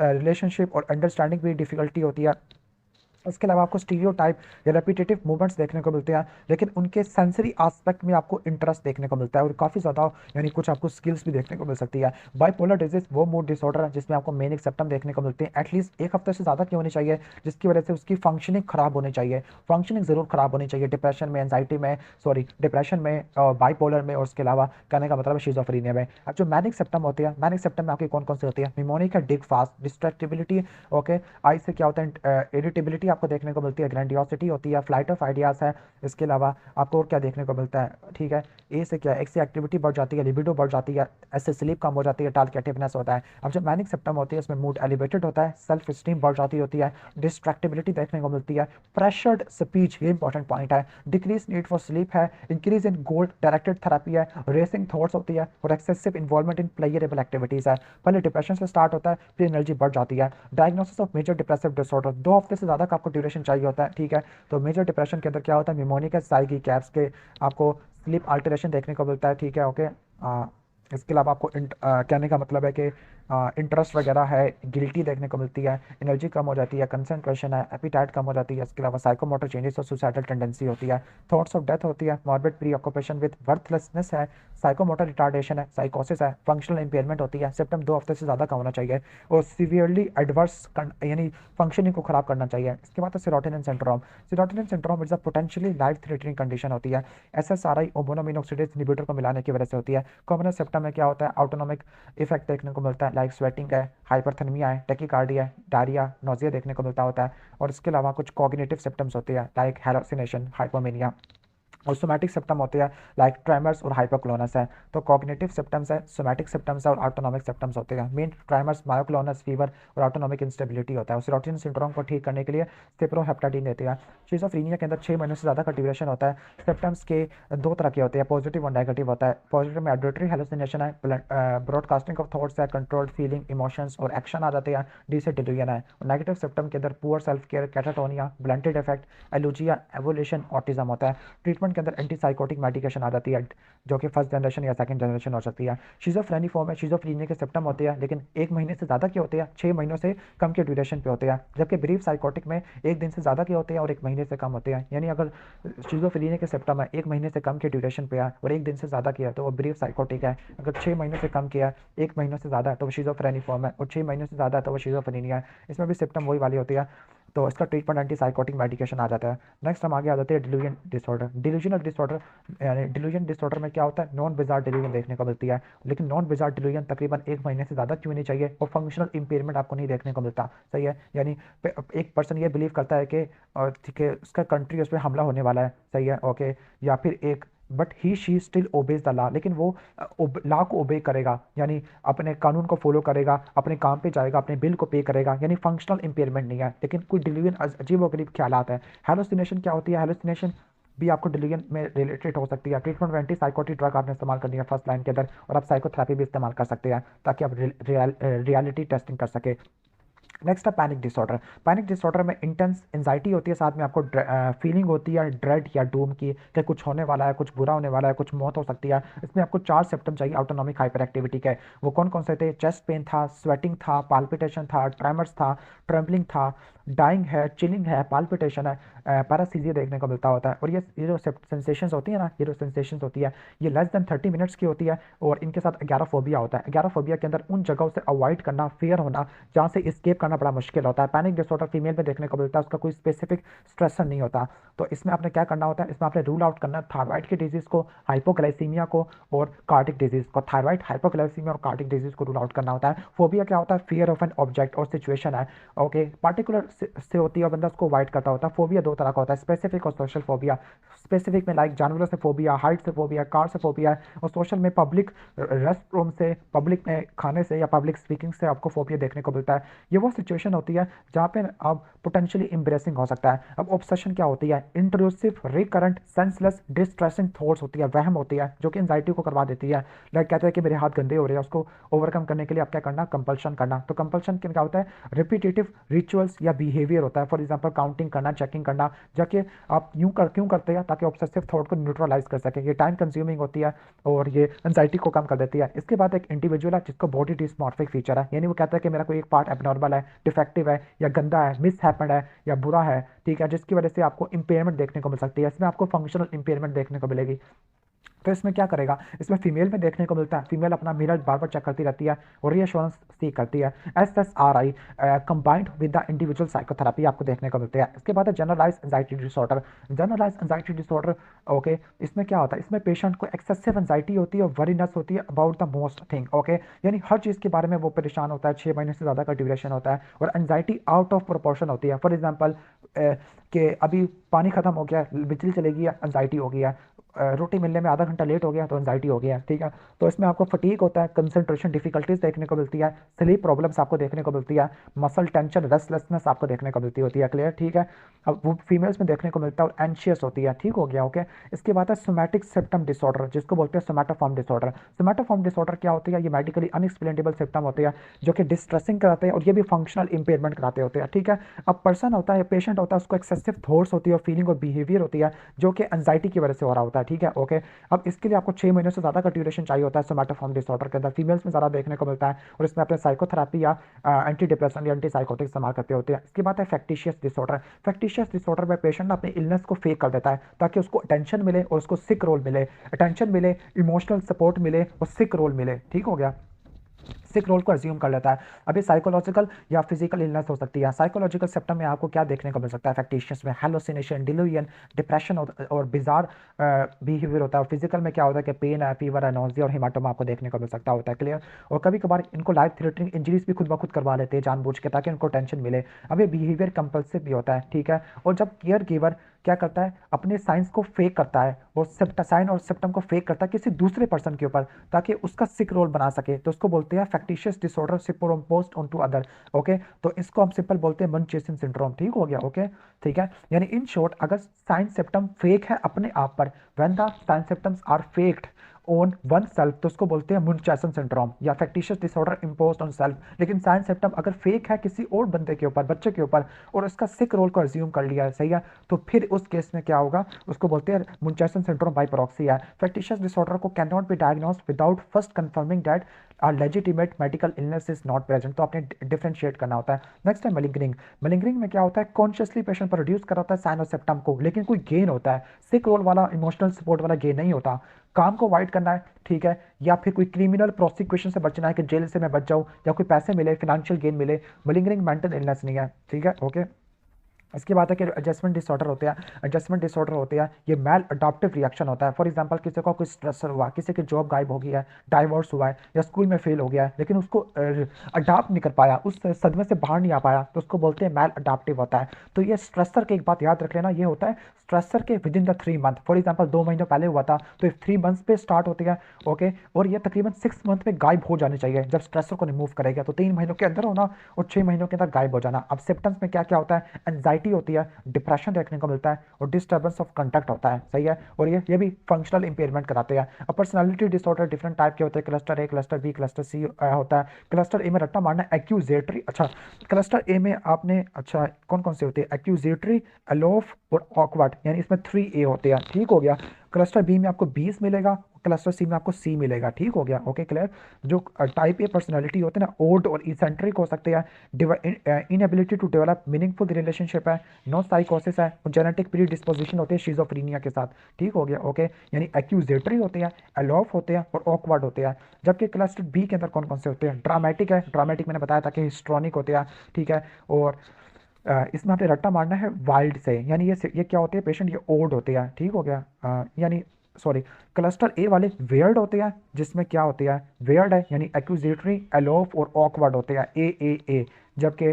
रिलेशनशिप और अंडरस्टैंडिंग भी डिफिकल्टी होती है। इसके अलावा आपको स्टीरियोटाइप या रेपिटेटिव मूवमेंट्स देखने को मिलते हैं, लेकिन उनके सेंसरी एस्पेक्ट में आपको इंटरेस्ट देखने को मिलता है और काफ़ी ज़्यादा यानी कुछ आपको स्किल्स भी देखने को मिल सकती है। बाइपोलर डिजीज वो मूड डिसऑर्डर है जिसमें आपको मेनिक सिम्टम देखने को मिलते हैं, एटलीस्ट एक हफ्ते से ज़्यादा की होनी चाहिए, जिसकी वजह से उसकी फंक्शनिंग खराब होनी चाहिए, फंक्शनिंग ज़रूर खराब होनी चाहिए, डिप्रेशन में, एंजाइटी में, सॉरी डिप्रेशन में, बाइपोलर में, और उसके अलावा कहने का मतलब शिज़ोफ्रेनिया में। अब जो मैनिक सिम्टम होती है, मैनिक सिम्टम में आपकी कौन कौन सी होती है? निमोनिक है, डिग फास्ट, डिस्ट्रैक्टिबिलिटी, ओके, आई से क्या होता है? इरिटेबिलिटी आपको देखने को मिलती है, ग्रैंडियोसिटी होती है, फ्लाइट ऑफ आइडियाज़ है। इसके अलावा आपको और क्या देखने को मिलता है? ठीक है, ए से क्या? एक से एक्टिविटी बढ़ जाती है, लिबिडो बढ़ जाती है, ऐसे स्लीप कम हो जाती है, टालकेटिवनेस होता है। अब जब मैनिक सिम्टम होती है इसमें मूड एलिवेटेड होता है, सेल्फ स्टीम बढ़ जाती होती है, डिस्ट्रैक्टिबिलिटी देखने को मिलती है, प्रेशर्ड स्पीच, ये इंपॉर्टेंट पॉइंट है, डिक्रीज नीड फॉर स्लीप है, increase in goal directed therapy है, रेसिंग थॉट्स होती है, और एक्सेसिव इन्वॉल्वमेंट इन प्लेयरेबल एक्टिविटीज़ है। पहले डिप्रेशन से स्टार्ट होता है, फिर एनर्जी बढ़ जाती है। Diagnosis of major depressive disorder, 2 हफ्ते से ज़्यादा का आपको ड्यूरेशन चाहिए होता है। ठीक है, तो मेजर डिप्रेशन के अंदर क्या होता है? निमोनिक है, साइकी कैप्स के आपको स्लीप अल्टरेशन देखने को मिलता है। ठीक है, ओके, इसके अलावा आपको कहने का मतलब है कि इंटरेस्ट वगैरह है, गिल्टी देखने को मिलती है, एनर्जी कम हो जाती है, कंसंट्रेशन है, एपिटाइट कम हो जाती है। इसके अलावा साइकोमोटर चेंजेस और सुसाइडल टेंडेंसी होती है, थॉट्स ऑफ डेथ होती है, morbid pre occupation with worthlessness है, साइकोमोटर रिटार्डेशन है, साइकोसिस है, फंक्शनल इंपेयरमेंट होती है, सिम्टम 2 हफ्ते से ज़्यादा का होना चाहिए, और सीवियरली एडवर्स यानी फंक्शनिंग को खराब करना चाहिए। इसके बाद serotonin syndrome. Serotonin syndrome is a potentially life threatening condition होती है, SSRI और मोनोमिनोक्सीडेज इनहिबिटर को मिलाने की वजह से होती है। कॉमन सिम्टम में क्या होता है? ऑटोनोमिक इफेक्ट देखने को मिलता है, लाइक स्वेटिंग है, हाइपरथर्मिया है, टेकिकार्डिया है, डायरिया, नोजिया देखने को मिलता होता है, और इसके अलावा कुछ कॉग्निटिव सिम्टम्स होते हैं लाइक हैलोसिनेशन, हाइपोमेनिया, और सोमैटिक सिम्टम होते हैं लाइक ट्रेमर्स और हाइपोक्लोनस है। तो कॉग्निटिव सिम्टम्स है, सोमैटिक सिम्टम्स है, और ऑटोनॉमिक सिम्टम्स होते हैं। मेन ट्रेमर्स, मायोक्लोनस, फीवर और ऑटोनॉमिक इंस्टेबिलिटी होता है। सेरोटोनिन सिंड्रोम को ठीक करने के लिए सिप्रोहेप्टाडीन देते हैं। शिज़ोफ्रेनिया के अंदर 6 महीने से ज़्यादा का ड्यूरेशन होता है। सिम्टम्स के 2 तरह के होते हैं, पॉजिटिव और नेगेटिव होता है। पॉजिटिव में एडोटरी हेलुसिनेशन है, ब्रॉडकास्टिंग ऑफ थॉट्स है, कंट्रोल्ड फीलिंग, इमोशंस और एक्शन आ जाते हैं, डी से डिलीजन है। नेगेटिव सिम्टम के अंदर poor self care, catatonia, blunted affect, alogia, avolition, autism होता है। ट्रीटमेंट के अंदर एंटीसाइकोटिक मेडिकेशन आ जाती है जो कि फर्स्ट जनरेशन या सेकंड जनरेशन हो सकती है। शिज़ोफ्रेनी फॉर्म में शिज़ोफ्रेनिया के सिम्टम होते हैं लेकिन 1 महीने से ज़्यादा के होते हैं, 6 महीनों से कम के ड्यूरेशन पे होते हैं, जबकि ब्रीफ साइकोटिक में 1 दिन से ज़्यादा के होते हैं और 1 महीने से कम होते हैं। यानी अगर शिज़ोफ्रेनिया के सिम्टम है 1 महीने से कम के ड्यूरेशन पे है और 1 दिन से ज़्यादा किया तो वो ब्रीफ साइकोटिक है। अगर 6 महीने से कम किया, 1 महीने से ज़्यादा है तो वो शिज़ोफ्रेनी फॉर्म है, और 6 महीने से ज़्यादा है तो वो शिज़ोफ्रेनिया है। इसमें भी सिम्टम वही वाली होती है, तो इसका ट्रीटमेंट एंटीसाइकोटिक मेडिकेशन आ जाता है। नेक्स्ट हम आगे आ जाते हैं डिल्यूजन डिसऑर्डर। डिल्यूजनल डिसऑर्डर यानी डिल्यूजन डिसऑर्डर में क्या होता है? नॉन बिजार डिल्यूजन देखने को मिलती है, लेकिन नॉन बिजार डिल्यूजन तकरीबन 1 महीने से ज़्यादा क्यों नहीं चाहिए, और फंक्शनल इंपेयरमेंट आपको नहीं देखने को मिलता। सही है, यानी एक पर्सन ये बिलीव करता है कि ठीक है उसका कंट्री उस पर हमला होने वाला है, सही है, ओके, या फिर एक but he she still obeys the law, लेकिन वो लॉ को ओबे करेगा, यानी अपने कानून को फॉलो करेगा, अपने काम पे जाएगा, अपने बिल को पे करेगा, यानी फंक्शनल इंपेयरमेंट नहीं है, लेकिन कोई डिलीजन अजीब गरीब ख्यालात है। हेलुसिनेशन क्या होती है? हेलुसिनेशन भी आपको डिलीजन में रिलेटेड हो सकती है। ट्रीटमेंट में एंटी साइकोटिक ड्रग आपने इस्तेमाल करनी है फर्स्ट लाइन के अंदर, और आप साइकोथेरेपी भी इस्तेमाल कर सकते हैं ताकि आप रियलिटी टेस्टिंग कर सके। नेक्स्ट है पैनिक डिसऑर्डर। पैनिक डिसऑर्डर में इंटेंस एंजाइटी होती है, साथ में आपको फीलिंग होती है ड्रेड या डूम की कि कुछ होने वाला है, कुछ बुरा होने वाला है, कुछ मौत हो सकती है। इसमें आपको 4 सिम्पटम चाहिए ऑटोनॉमिक हाइपर एक्टिविटी के। वो कौन कौन से थे? चेस्ट पेन था, स्वेटिंग था, पाल्पिटेशन था, ट्रेमर्स था, ट्रेम्बलिंग था, डाइंग है, चिलिंग है, पाल्पिटेशन है, पैरासीजिया देखने को मिलता होता है। और ये जो सेंसेशंस होती है ना, ये जो सेंसेशंस होती है ये लेस देन 30 मिनट्स की होती है। और इनके साथ एगैरोफोबिया होता है। एगैरोफोबिया के अंदर उन जगहों से अवॉइड करना, फियर होना जहाँ से एस्केप करना बड़ा मुश्किल होता है। पैनिक डिसऑर्डर फीमेल में देखने को मिलता है, उसका कोई स्पेसिफिक स्ट्रेसर नहीं होता। तो इसमें आपने क्या करना होता है? इसमें आपने रूल आउट करना है थायराइड की डिजीज को, हाइपोग्लाइसीमिया को और कार्डिक डिजीज को। थायराइड, हाइपोग्लाइसीमिया और कार्डिक डिजीज को रूल आउट करना होता है। फोबिया क्या होता है? फियर ऑफ एन ऑब्जेक्ट और सिचुएशन है, ओके, पार्टिकुलर से होती है और बंदा उसको अवॉइड करता होता है। फोबिया दो तरह का होता है, स्पेसिफिक और सोशल फोबिया। स्पेसिफिक में लाइक जानवरों से फोबिया, हाइट से फोबिया, कार से फोबिया, और सोशल में पब्लिक रेस्ट रूम से, पब्लिक में खाने से या पब्लिक स्पीकिंग से आपको फोबिया देखने को मिलता है। ये वो सिचुएशन होती है जहाँ पे आप पोटेंशियली एम्ब्रेसिंग हो सकता है। अब ऑब्सेशन क्या होती है? Intrusive, recurrent, senseless, distressing thoughts होती है, वहम होती है जो कि एंजाइटी को करवा देती है। लाइक कहते हैं कि मेरे हाथ गंदे हो रहे हैं, उसको ओवरकम करने के लिए आप क्या करना? कंपल्शन करना। तो कंपल्शन क्या होता है? रिपीटेटिव रिचुअल्स या बिहेवियर होता है। फॉर एग्जाम्पल काउंटिंग करना, चेकिंग करना, जाके आप क्यों करते हैं? ताकि ऑब्सेसिव थॉट को न्यूट्रलाइज कर सके। ये टाइम कंज्यूमिंग होती है और ये एंजाइटी को कम कर देती है। इसके बाद एक इंडिविजुअल है जिसको बॉडी डिस्मॉर्फिक फीचर है, यानी वो कहता है कि मेरा कोई एक पार्ट एबनॉर्मल है, डिफेक्टिव है या गंदा है, मिस हैपेंड है या बुरा है, ठीक है, जिसकी वजह से आपको इंपेयरमेंट देखने को मिल सकती है। इसमें आपको फंक्शनल इंपेयरमेंट देखने को मिलेगी। तो इसमें क्या करेगा? इसमें फीमेल में देखने को मिलता है, फीमेल अपना मिरर बार बार चेक करती रहती है और रीअश्योरेंस सीख करती है। SSRI combined with the individual psychotherapy आपको देखने को मिलती है। इसके बाद है generalise anxiety disorder. Generalise anxiety disorder, okay, इसमें क्या होता है? इसमें पेशेंट को एक्सेसिव एंजाइटी होती है और वरीनेस होती है about the most thing, okay, यानी हर चीज़ के बारे में वो परेशान होता है। 6 महीने से ज़्यादा का ड्यूरेशन होता है और एंजाइटी आउट ऑफ प्रोपोर्शन होती है। फॉर एग्जाम्पल कि अभी पानी खत्म हो गया, बिजली चलेगी, एंजाइटी हो गया, रोटी मिलने में आधा घंटा लेट हो गया तो एंजाइटी हो गया, ठीक है। तो इसमें आपको फटीक होता है, कंसंट्रेशन डिफिकल्टीज देखने को मिलती है, स्लीप प्रॉब्लम्स आपको देखने को मिलती है, मसल टेंशन, रेस्टलेसनेस आपको देखने को मिलती होती है, क्लियर, ठीक है। अब वो फीमेल्स में देखने को मिलता है और एंशियस होती है, ठीक हो गया, ओके। इसके बाद है सोमैटिक सिम्पटम डिसऑर्डर, जिसको बोलते हैं सोमैटोफॉर्म डिसऑर्डर। सोमैटोफॉर्म डिसऑर्डर क्या होती है? ये मेडिकली अनएक्सप्लेनेबल सिम्पटम होते हैं जो कि डिस्ट्रेसिंग कराते हैं और ये भी फंक्शनल इंपेयरमेंट कराते होते हैं, ठीक है। अब पर्सन होता है, पेशेंट होता है, उसको एक्सेसिव थॉट्स होती है और फीलिंग और बिहेवियर होती है जो कि एंजाइटी की वजह से हो रहा होता है, ठीक है, ओके। अब इसके लिए आपको 6 महीने से ज़्यादा का ड्यूरेशन चाहिए होता है सोमैटोफॉर्म डिसऑर्डर के अंदर, फीमेल्स में ज़्यादा देखने को मिलता है और इसमें अपने साइकोथेरेपी या एंटी डिप्रेशन या एंटी साइकोटिक इस्तेमाल करते होते हैं। इसके बाद है फैक्टिशियस डिसऑर्डर। फैक्टिशियस डिसऑर्डर में पेशेंट अपने इलनेस को फेक कर देता है ताकि उसको अटेंशन मिले और उसको सिक रोल मिले, अटेंशन मिले, इमोशनल सपोर्ट मिले और सिक रोल मिले, ठीक हो गया, सिक रोल को अज्यूम कर लेता है। अभी साइकोलॉजिकल या फिजिकल इलनेस हो सकती है। साइकोलॉजिकल सिम्पटम में आपको क्या देखने को मिल सकता है? फैक्टिशियस में हेलुसिनेशन, डिल्यूजन, डिप्रेशन और बिजार बिहेवियर होता है। फिजिकल में क्या होता है कि पेन है, फीवर है, नोजिया और हेमाटोमा आपको देखने को मिल सकता होता है, क्लियर। और कभी कभार इनको लाइफ थ्रेटनिंग इंजरीज भी खुद ब खुद करवा लेते हैं जानबूझ के ताकि उनको टेंशन मिले। अब ये बिहेवियर कंपल्सिव भी होता है, ठीक है। और जब केयर गिवर क्या करता है? अपने साइंस को फेक करता है और साइन और सिम्पटम को फेक करता है किसी दूसरे पर्सन के ऊपर ताकि उसका सिक रोल बना सके, तो उसको बोलते हैं factitious disorder superimposed on to other, okay. तो इसको हम सिंपल बोलते हैं मंचेसन सिंड्रोम, ठीक हो गया, ओके, ठीक है। यानी इन शॉर्ट अगर साइन सिम्पटम फेक है अपने आप पर, when the sign symptoms are faked on oneself, तो उसको बोलते हैं मुनचेसन सिंड्रोम या factitious disorder imposed on self. लेकिन साइन सिम्पटम अगर फेक है किसी और बंदे के ऊपर, बच्चे के ऊपर, और उसका सिक रोल को अज्यूम कर लिया है, सही है, तो फिर उस केस में क्या होगा? उसको बोलते हैं मुनचेसन सिंड्रोम बाय प्रॉक्सी है। फैक्टिशियस डिसऑर्डर को cannot be diagnosed without first confirming that legitimate medical illness is not present, तो आपने डिफरेंशिएट करना होता है। नेक्स्ट है मलिंगरिंग। मलिंगरिंग में क्या होता है? कॉन्शियसली पेशेंट पर रिड्यूस कर होता है साइन और सिम्पटम को, लेकिन कोई गेन होता है, सिक रोल वाला इमोशनल सपोर्ट वाला गेन नहीं होता। काम को अवॉइड करना है, ठीक है, या फिर कोई क्रिमिनल प्रोसिक्यूशन से बचना है कि जेल से मैं बच जाऊं या कोई पैसे मिले, फाइनेंशियल गेन मिले। मलिंगरिंग मेंटल इलनेस नहीं है, ठीक है, ओके। इसकी बात है कि एडजस्टमेंट डिसऑर्डर होते हैं। एडजस्टमेंट डिसऑर्डर होते हैं, ये मैल अडॉप्टिव रिएक्शन होता है। फॉर एग्जांपल किसी को कोई स्ट्रेसर हुआ, किसी की जॉब गायब हो गई है, डाइवोर्स हुआ है या स्कूल में फेल हो गया है, लेकिन उसको अडाप्ट नहीं कर पाया, उस सदमे से बाहर नहीं आ पाया, तो उसको बोलते हैं मैल अडॉप्टिव होता है। तो ये स्ट्रेसर की एक बात याद रख लेना, ये होता है स्ट्रेसर के with in the 3 month. For example 2 महीने पहले हुआ था तो 3 मंथ्स पे स्टार्ट होती है, ओके, और ये तकरीबन 6 मंथ में गायब हो जानी चाहिए जब स्ट्रेसर को रिमूव करेगा। तो 3 महीनों के अंदर होना और 6 महीनों के अंदर गायब हो जाना। अब सिम्टम्स में क्या क्या होता है? एंजाइटी एंजाइटी होती है, डिप्रेशन देखने को मिलता है और डिस्टर्बेंस ऑफ कंडक्ट होता है, सही है। और ये भी फंक्शनल इंपेयरमेंट कराते हैं। अब पर्सनालिटी डिसऑर्डर डिफरेंट टाइप के होते हैं, cluster A, cluster B, cluster सी होता है। क्लस्टर ए में रट्टा मारना एक्यूजेटरी, अच्छा क्लस्टर ए में आपने अच्छा कौन कौन से होते हैं, एक्यूजेटरी, अलोफ और ऑकवर्ड, यानी इसमें 3 ए होते हैं, ठीक हो गया। क्लस्टर बी में आपको 20 मिलेगा, क्लस्टर सी में आपको सी मिलेगा, ठीक हो गया, ओके क्लियर। जो टाइप ए पर्सनालिटी होते हैं ना, ओड और इसेंट्रिक हो सकते हैं, inability to develop meaningful relationship है, नो साइकोसिस है, जेनेटिक प्री डिस्पोजिशन होती है शिजोफ्रीनिया के साथ, ठीक हो गया, ओके। यानी एक्यूजेटरी होते हैं, अलोफ होते हैं और ऑकवर्ड होते हैं। जबकि क्लस्टर बी के अंदर कौन कौन से होते हैं, ड्रामेटिक है, ड्रामेटिक मैंने बताया था कि हिस्ट्रॉनिक होते हैं, ठीक है। और इसमें आपने रट्टा मारना है वाइल्ड से, यानी ये क्या होते हैं पेशेंट, ये ओड होते हैं, ठीक हो गया। यानी सॉरी, क्लस्टर ए वाले वेयर्ड होते हैं, जिसमें क्या होते हैं, वेयर्ड है यानी एक्यूजेटरी, एलोफ और ऑकवर्ड होते हैं, ए। जबकि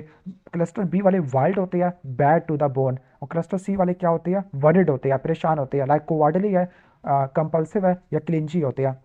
क्लस्टर बी वाले वाइल्ड होते हैं, बैड टू द बोन। और क्लस्टर सी वाले क्या होते हैं, वरिड होते हैं, परेशान होते हैं, लाइक कोवार्डली है, कंपल्सिव है या क्लिंजी होते हैं,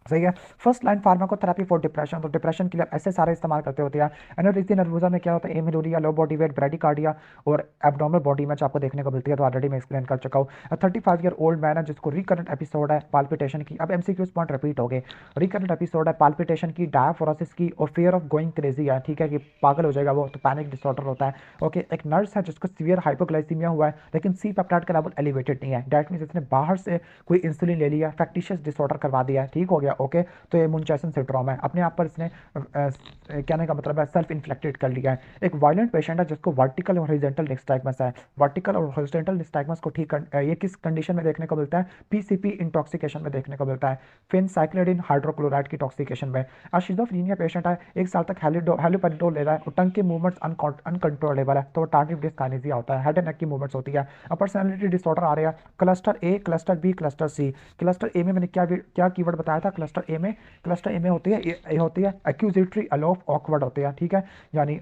सही है। First line pharmacotherapy for depression, तो डिप्रेशन के लिए ऐसे सारे इस्तेमाल करते होते हैं। एनोरेक्सिया नर्वोसा में क्या होता है, एमेनोरिया, लो बॉडी वेट, ब्रेडिकार्डिया और एब्डोमिनल बॉडी मैच आपको देखने को मिलती है, तो ऑलरेडी मैं एक्सप्लेन कर चुका हूँ। 35 ईयर ओल्ड मैन है जिसको रिकरेंट एपिसोड है पाल्पिटेशन की, अब एमसीक्यूज पॉइंट रिपीट हो गए। रिकरेंट एपिसोड है पाल्पिटेशन की, डायफोरोसिस की और फियर ऑफ गोइंग क्रेजी है, ठीक है, कि पागल हो जाएगा वो, तो पैनिक डिसऑर्डर होता है, ओके। एक नर्स है जिसको सीवियर हाइपोग्लाइसीमिया हुआ है लेकिन सी पेप्टाइड का लेवल एलिवेटेड नहीं है, दैट मींस इसने बाहर से कोई इंसुलिन ले लिया, फैक्टिशियस डिसऑर्डर करवा दिया है, ठीक हो गया, ओके। तो ये मुंचेसन सिंड्रोम है, अपने आप पर इसने कहने का मतलब है सेल्फ इन्फ्लेक्टेड कर लिया है। एक वायलेंट पेशेंट है जिसको वर्टिकल और हॉरिजॉन्टल निस्टैग्मस है, वर्टिकल और हॉरिजॉन्टल निस्टैग्मस को ठीक ये किस कंडीशन में देखने को मिलता है, पीसीपी इंटॉक्सिकेशन में देखने को मिलता है, फेनसाइक्लिडिन हाइड्रोक्लोराइड की टॉक्सिकेशन में। शिज़ोफ्रेनिया पेशेंट है, 1 साल तक हेलोपेरिडोल ले रहा है और टंग के मूवमेंट्स अनकंट्रोलेबल है, तो टार्डिव डिस्काइनेसिया होता है, हेड एंड नेक की मूवमेंट्स होती है। अब पर्सनालिटी डिसऑर्डर आ रहा है, cluster A, cluster B, cluster C. Cluster A में मैंने क्या कीवर्ड बताया था, क्लस्टर ए में होती है, ये होती है एक्यूजेटरी, अलोफ, ऑकवर्ड होते हैं, ठीक है। यानी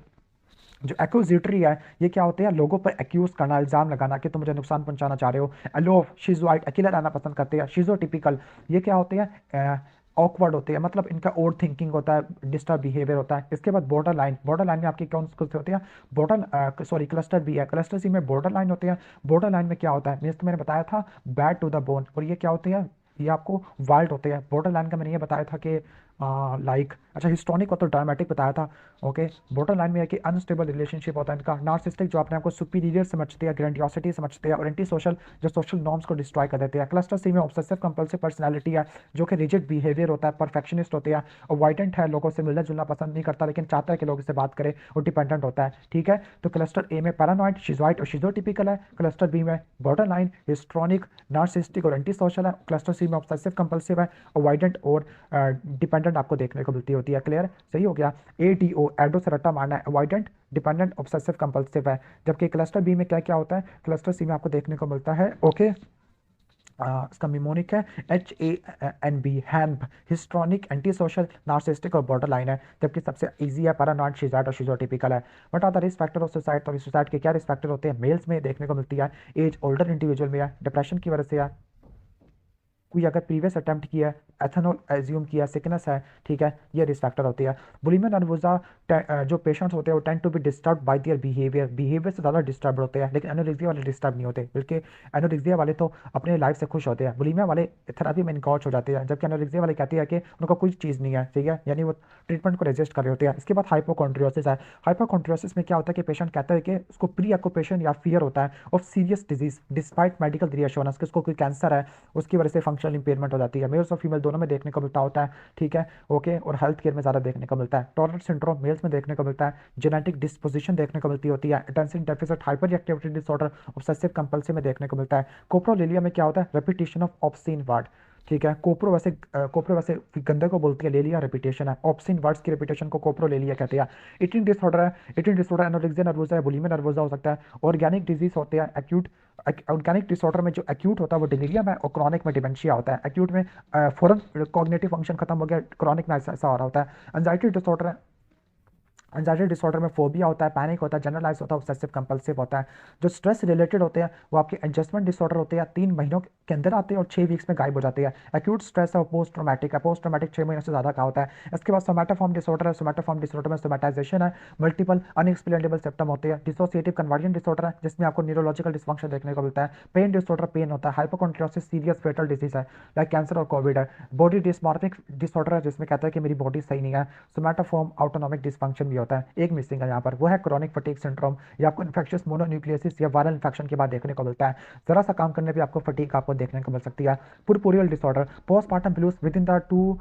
जो एक्यूजेटरी है ये क्या होते हैं, लोगों पर एक्यूज करना, इल्जाम लगाना कि तुम मुझे नुकसान पहुंचाना चाह रहे हो। अलोफ, शिजोइड, अकेला रहना पसंद करते हैं। शिजोटिपिकल, ये क्या होते हैं, ऑकवर्ड होते हैं, मतलब इनका ओवर थिंकिंग होता है, डिस्टर्ब बिहेवियर होता है। इसके बाद बॉर्डर लाइन में आपके कौन कौन से होते हैं, क्लस्टर बी है, क्लस्टर सी में बॉर्डर लाइन होते हैं। बॉर्डर लाइन में क्या होता है, मीन्स तो मैंने बताया था बैड टू द बोन, और ये क्या होते हैं, ये आपको वाइल्ड होते हैं। बॉर्डर लाइन का मैंने ये बताया था कि लाइक अच्छा हिस्टोनिक और तो ड्रामेटिक बताया था, ओके। बॉर्डर लाइन में है कि अनस्टेबल रिलेशनशिप होता है इनका। नार्सिस्टिक जो अपने आपको सुपीरियर समझते हैं, ग्रैंडियोसिटी समझते हैं, और एंटी सोशल जो सोशल नॉर्म्स को डिस्ट्रॉय कर देते हैं। क्लस्टर सी में ऑब्सेसिव कंपल्सिव पर्सनालिटी है, जो कि रिजिड बिहेवियर होता है, परफेक्शनिस्ट होते हैं, अवॉइडेंट है, लोगों से मिलना जुलना पसंद नहीं करता लेकिन चाहता है कि लोगों से बात करे, और डिपेंडेंट होता है, ठीक है। तो क्लस्टर ए में पैरानॉइड, शिजोइड और शिजोटिपिकल है। क्लस्टर बी में बॉर्डर लाइन, हिस्ट्रॉनिक, नार्सिस्टिक और एंटी सोशल है। क्लस्टर सी में ऑब्सेसिव कंपल्सिव है, अवॉइडेंट और डिपेंडेंट आपको देखने को मिलती होती है, क्लियर, सही हो गया। एडीओ, एडो से रट्टा मारना है, अवॉइडेंट, डिपेंडेंट, ऑब्सेसिव कंपल्सिव है। जबकि क्लस्टर बी में क्या क्या होता है, क्लस्टर सी में आपको देखने को मिलता है, ओके। इसका मिमोनिक है HANB, हैम्प, हिस्ट्रॉनिक, एंटी सोशल, नार्सिस्टिक और बॉर्डर लाइन है। जबकि सबसे इजी है पैरानॉइड, शिजोइड और शिजोटिपिकल है। What are the risk factor of suicide, तो सुसाइड के क्या रिस्क फैक्टर होते हैं, मेल्स में देखने को मिलती है, एज ओल्डर इंडिविजुअल में है, डिप्रेशन की वजह से है, कोई अगर प्रीवियस अटेम्प्ट किया है, एथेनॉल एज्यूम किया, सिकनेस है, ठीक है, ये रिस्क फैक्टर होती है। बुलिमिया नर्वोसा जो पेशेंट्स होते हैं वो tend to be disturb by their behaviour से ज़्यादा डिस्टर्ब होते हैं, लेकिन एनोरेक्सिया वाले डिस्टर्ब नहीं होते, बल्कि एनोरेक्सिया वाले तो अपने लाइफ से खुश होते हैं। बुलिमिया वाले थेरेपी में इनकॉच हो जाते हैं, जबकि एनोरेक्सिया वाले कहते हैं कि उनका कोई चीज़ नहीं है, ठीक है, यानी वो ट्रीटमेंट को रेजिस्ट कर रहे होते हैं। इसके बाद हाइपोकॉन्ड्रियोसिस है। हाइपोकॉन्ड्रियोसिस में क्या होता है कि पेशेंट कहता है कि उसको प्री ऑक्यूपेशन या फियर होता है of serious disease despite medical reassurance, कि उसको कोई कैंसर है, उसकी वजह से फंक्शनल इंपेयरमेंट हो जाती है। मेल्स और फीमेल दोनों में देखने को मिलता होता है, ठीक है, ओके। और हेल्थ केयर में ज़्यादा देखने को मिलता है। टॉर्रेट सिंड्रोम मेल्स में देखने को मिलता है। जेनेटिक डिस्पोजिशन देखने को मिलती होती है। Attention deficit hyper activity disorder obsessive compulsive में देखने को मिलता है। कोप्रोलिलिया में क्या होता है, रेपिटेशन ऑफ ऑब्सीन वर्ड, ठीक है। कोप्रो वैसे गंदे को बोलती है, लेलिया रेपिटेशन है, ऑब्सीन वर्ड्स की रेपिटेशन को कोप्रो लेलिया कहते हैं। ईटिंग डिसऑर्डर है, ईटिंग डिसऑर्डर एनोरेक्सिया नर्वोसा है, बुलिमिया नर्वोसा हो सकता है। ऑर्गेनिक डिजीज होते हैं, एक्यूट ऑर्गेनिक डिसऑर्डर में जो एक्यूट होता है वो डिलीरिया में, और क्रॉनिक में डिमेंशिया होता है। एक्यूट में फौरन कॉग्निटिव फंक्शन खत्म हो गया, क्रॉनिक में ऐसा हो रहा होता है। एंजाइटी डिसऑर्डर है, एंजाइटी डिसऑर्डर में फोबिया होता है, पैनिक होता है, जनरलाइज होता है, ऑब्सेसिव कंपल्सिव होता है। जो स्ट्रेस रिलेटेड होते हैं वो आपके एडजस्टमेंट डिसऑर्डर होते हैं, 3 महीनों के अंदर आते हैं और 6 वीक्स में गायब हो जाते हैं। एक्यूट स्ट्रेस है, पोस्ट ट्रोमैटिक है, पोस्ट ट्रोमैटिक 6 महीनों से ज़्यादा का होता है। इसके बाद सोमैटोफॉर्म डिसऑर्डर है, सोमैटोफॉर्म डिसऑर्डर में सोमैटाइजेशन है, मल्टीपल अनएक्सप्लेनेबल सिम्टम होते हैं। डिसोसिएटिव कन्वर्जन डिसऑर्डर है जिसमें आपको न्यूरोलॉजिकल डिसफंक्शन देखने को मिलता है। पेन डिसऑर्डर, पेन होता है। हाइपोकॉन्ड्रियोसिस सीरियस फेटल डिजीज है लाइक कैंसर और कोविड है। बॉडी डिस्मॉर्फिक डिसऑर्डर है जिसमें कहता है कि मेरी बॉडी सही नहीं है। सोमैटोफॉर्म ऑटोनॉमिक डिसफंक्शन भी होता है, एक मिसिंग है यहाँ पर, वो है क्रॉनिक फटीग सिंड्रोम। ये आपको इन्फेक्शियस मोनोन्यूक्लियोसिस या वायरल इन्फेक्शन के बाद देखने को मिलता है। जरा सा काम करने पे आपको फटीग आपको देखने को मिल सकती है। Puerperal disorder, postmortem blues within the 2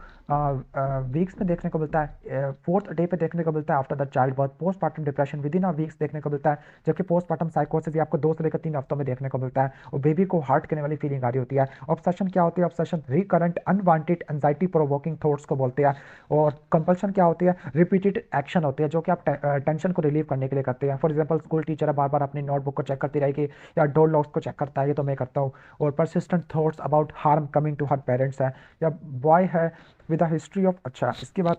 weeks में देखने को मिलता है, 4th डे पे देखने को मिलता है after the child birth. Postmortem depression with in a weeks देखने को मिलता है, जबकि पोस्टमार्टम साइकोसिस आपको 2 से लेकर 3 हफ्तों में देखने को मिलता है और बेबी को हार्ट करने वाली फीलिंग आ रही होती है। ऑब्सेशन क्या होती है? Obsession recurrent unwanted anxiety provoking thoughts को बोलते हैं। और कंपल्शन क्या होती है? रिपीटेड एक्शन होती है जो कि आप टेंशन को रिलीव करने के लिए करते हैं। फॉर एग्जाम्पल स्कूल टीचर है, बार बार अपनी नोटबुक को चेक करती रहेगी या डोर लॉक्स को चेक करता है, ये तो मैं करता हूँ। और persistent thoughts about harm coming to her parents है। या बॉय है विद अ हिस्ट्री ऑफ, अच्छा इसके बाद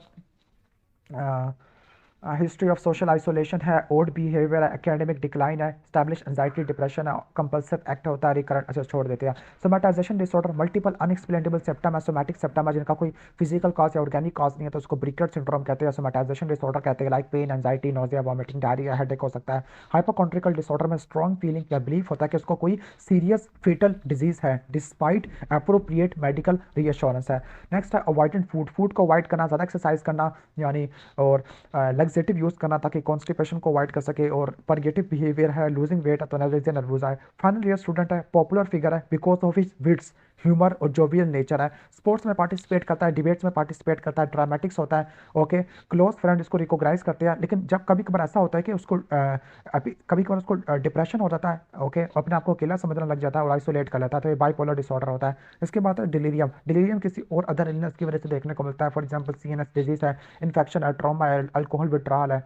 हिस्ट्री ऑफ सोशल आइसोलेशन है, ओड बिहेवियर है, एकेडमिक डिक्लाइन है, स्टैब्लिश एंजाइटी डिप्रेशन है, कंपल्सिव एक्ट होता है, रिकरेंट, अच्छा छोड़ देते हैं। सोमैटाइजेशन डिसऑर्डर, मल्टीपल अनएक्सप्लेनेबल सिम्टम है, सोमैटिक सिम्टम है जिनका कोई फिजिकल कॉज या ऑर्गेनिक कॉज नहीं है तो उसको ब्रिकेट सिंड्रोम कहते हैं। सोमैटाइजेशन डिसऑर्डर कहते हैं like pain, anxiety, nausea, vomiting, diarrhoea, headache हो सकता है। हाइपोकॉन्ड्रिकल डिसऑर्डर में स्ट्रॉन्ग फीलिंग या बिलीफ होता है कि उसको कोई सीरियस फेटल डिजीज है डिस्पाइट अप्रोप्रिएट मेडिकल रीअश्योरेंस है। नेक्स्ट है अवॉइडेंट फूड, फूड को अवॉइड करना, ज़्यादा एक्सरसाइज करना यानी, और लग्जेटिव यूज़ करना ताकि कॉन्स्टिपेशन को अवॉइड कर सके। और परगेटिव बिहेवियर है, लूजिंग वेट है तो एनर्जी नर्वस है। फाइनल ईयर स्टूडेंट है, पॉपुलर फिगर है because of his wits, humour और जोवियल नेचर है। स्पोर्ट्स में पार्टिसिपेट करता है, डिबेट्स में पार्टिसिपेट करता है, ड्रामेटिक्स होता है। ओके, क्लोज फ्रेंड इसको रिकॉग्नाइज करते हैं, लेकिन जब कभी कभार ऐसा होता है कि उसको कभी कभार उसको डिप्रेशन हो जाता है, ओके, अपने आप को अकेला समझने लग जाता है और आइसोलेट कर लेता है, तो ये बाइपोलर डिसऑर्डर होता है। इसके बाद है डिलीरियम, डिलीरियम किसी और अदर इलनेस की वजह से देखने को मिलता है। फॉर एग्जाम्पल सीएनएस डिजीज है, इन्फेक्शन है, ट्रॉमा है, अल्कोहल विड्रॉल है,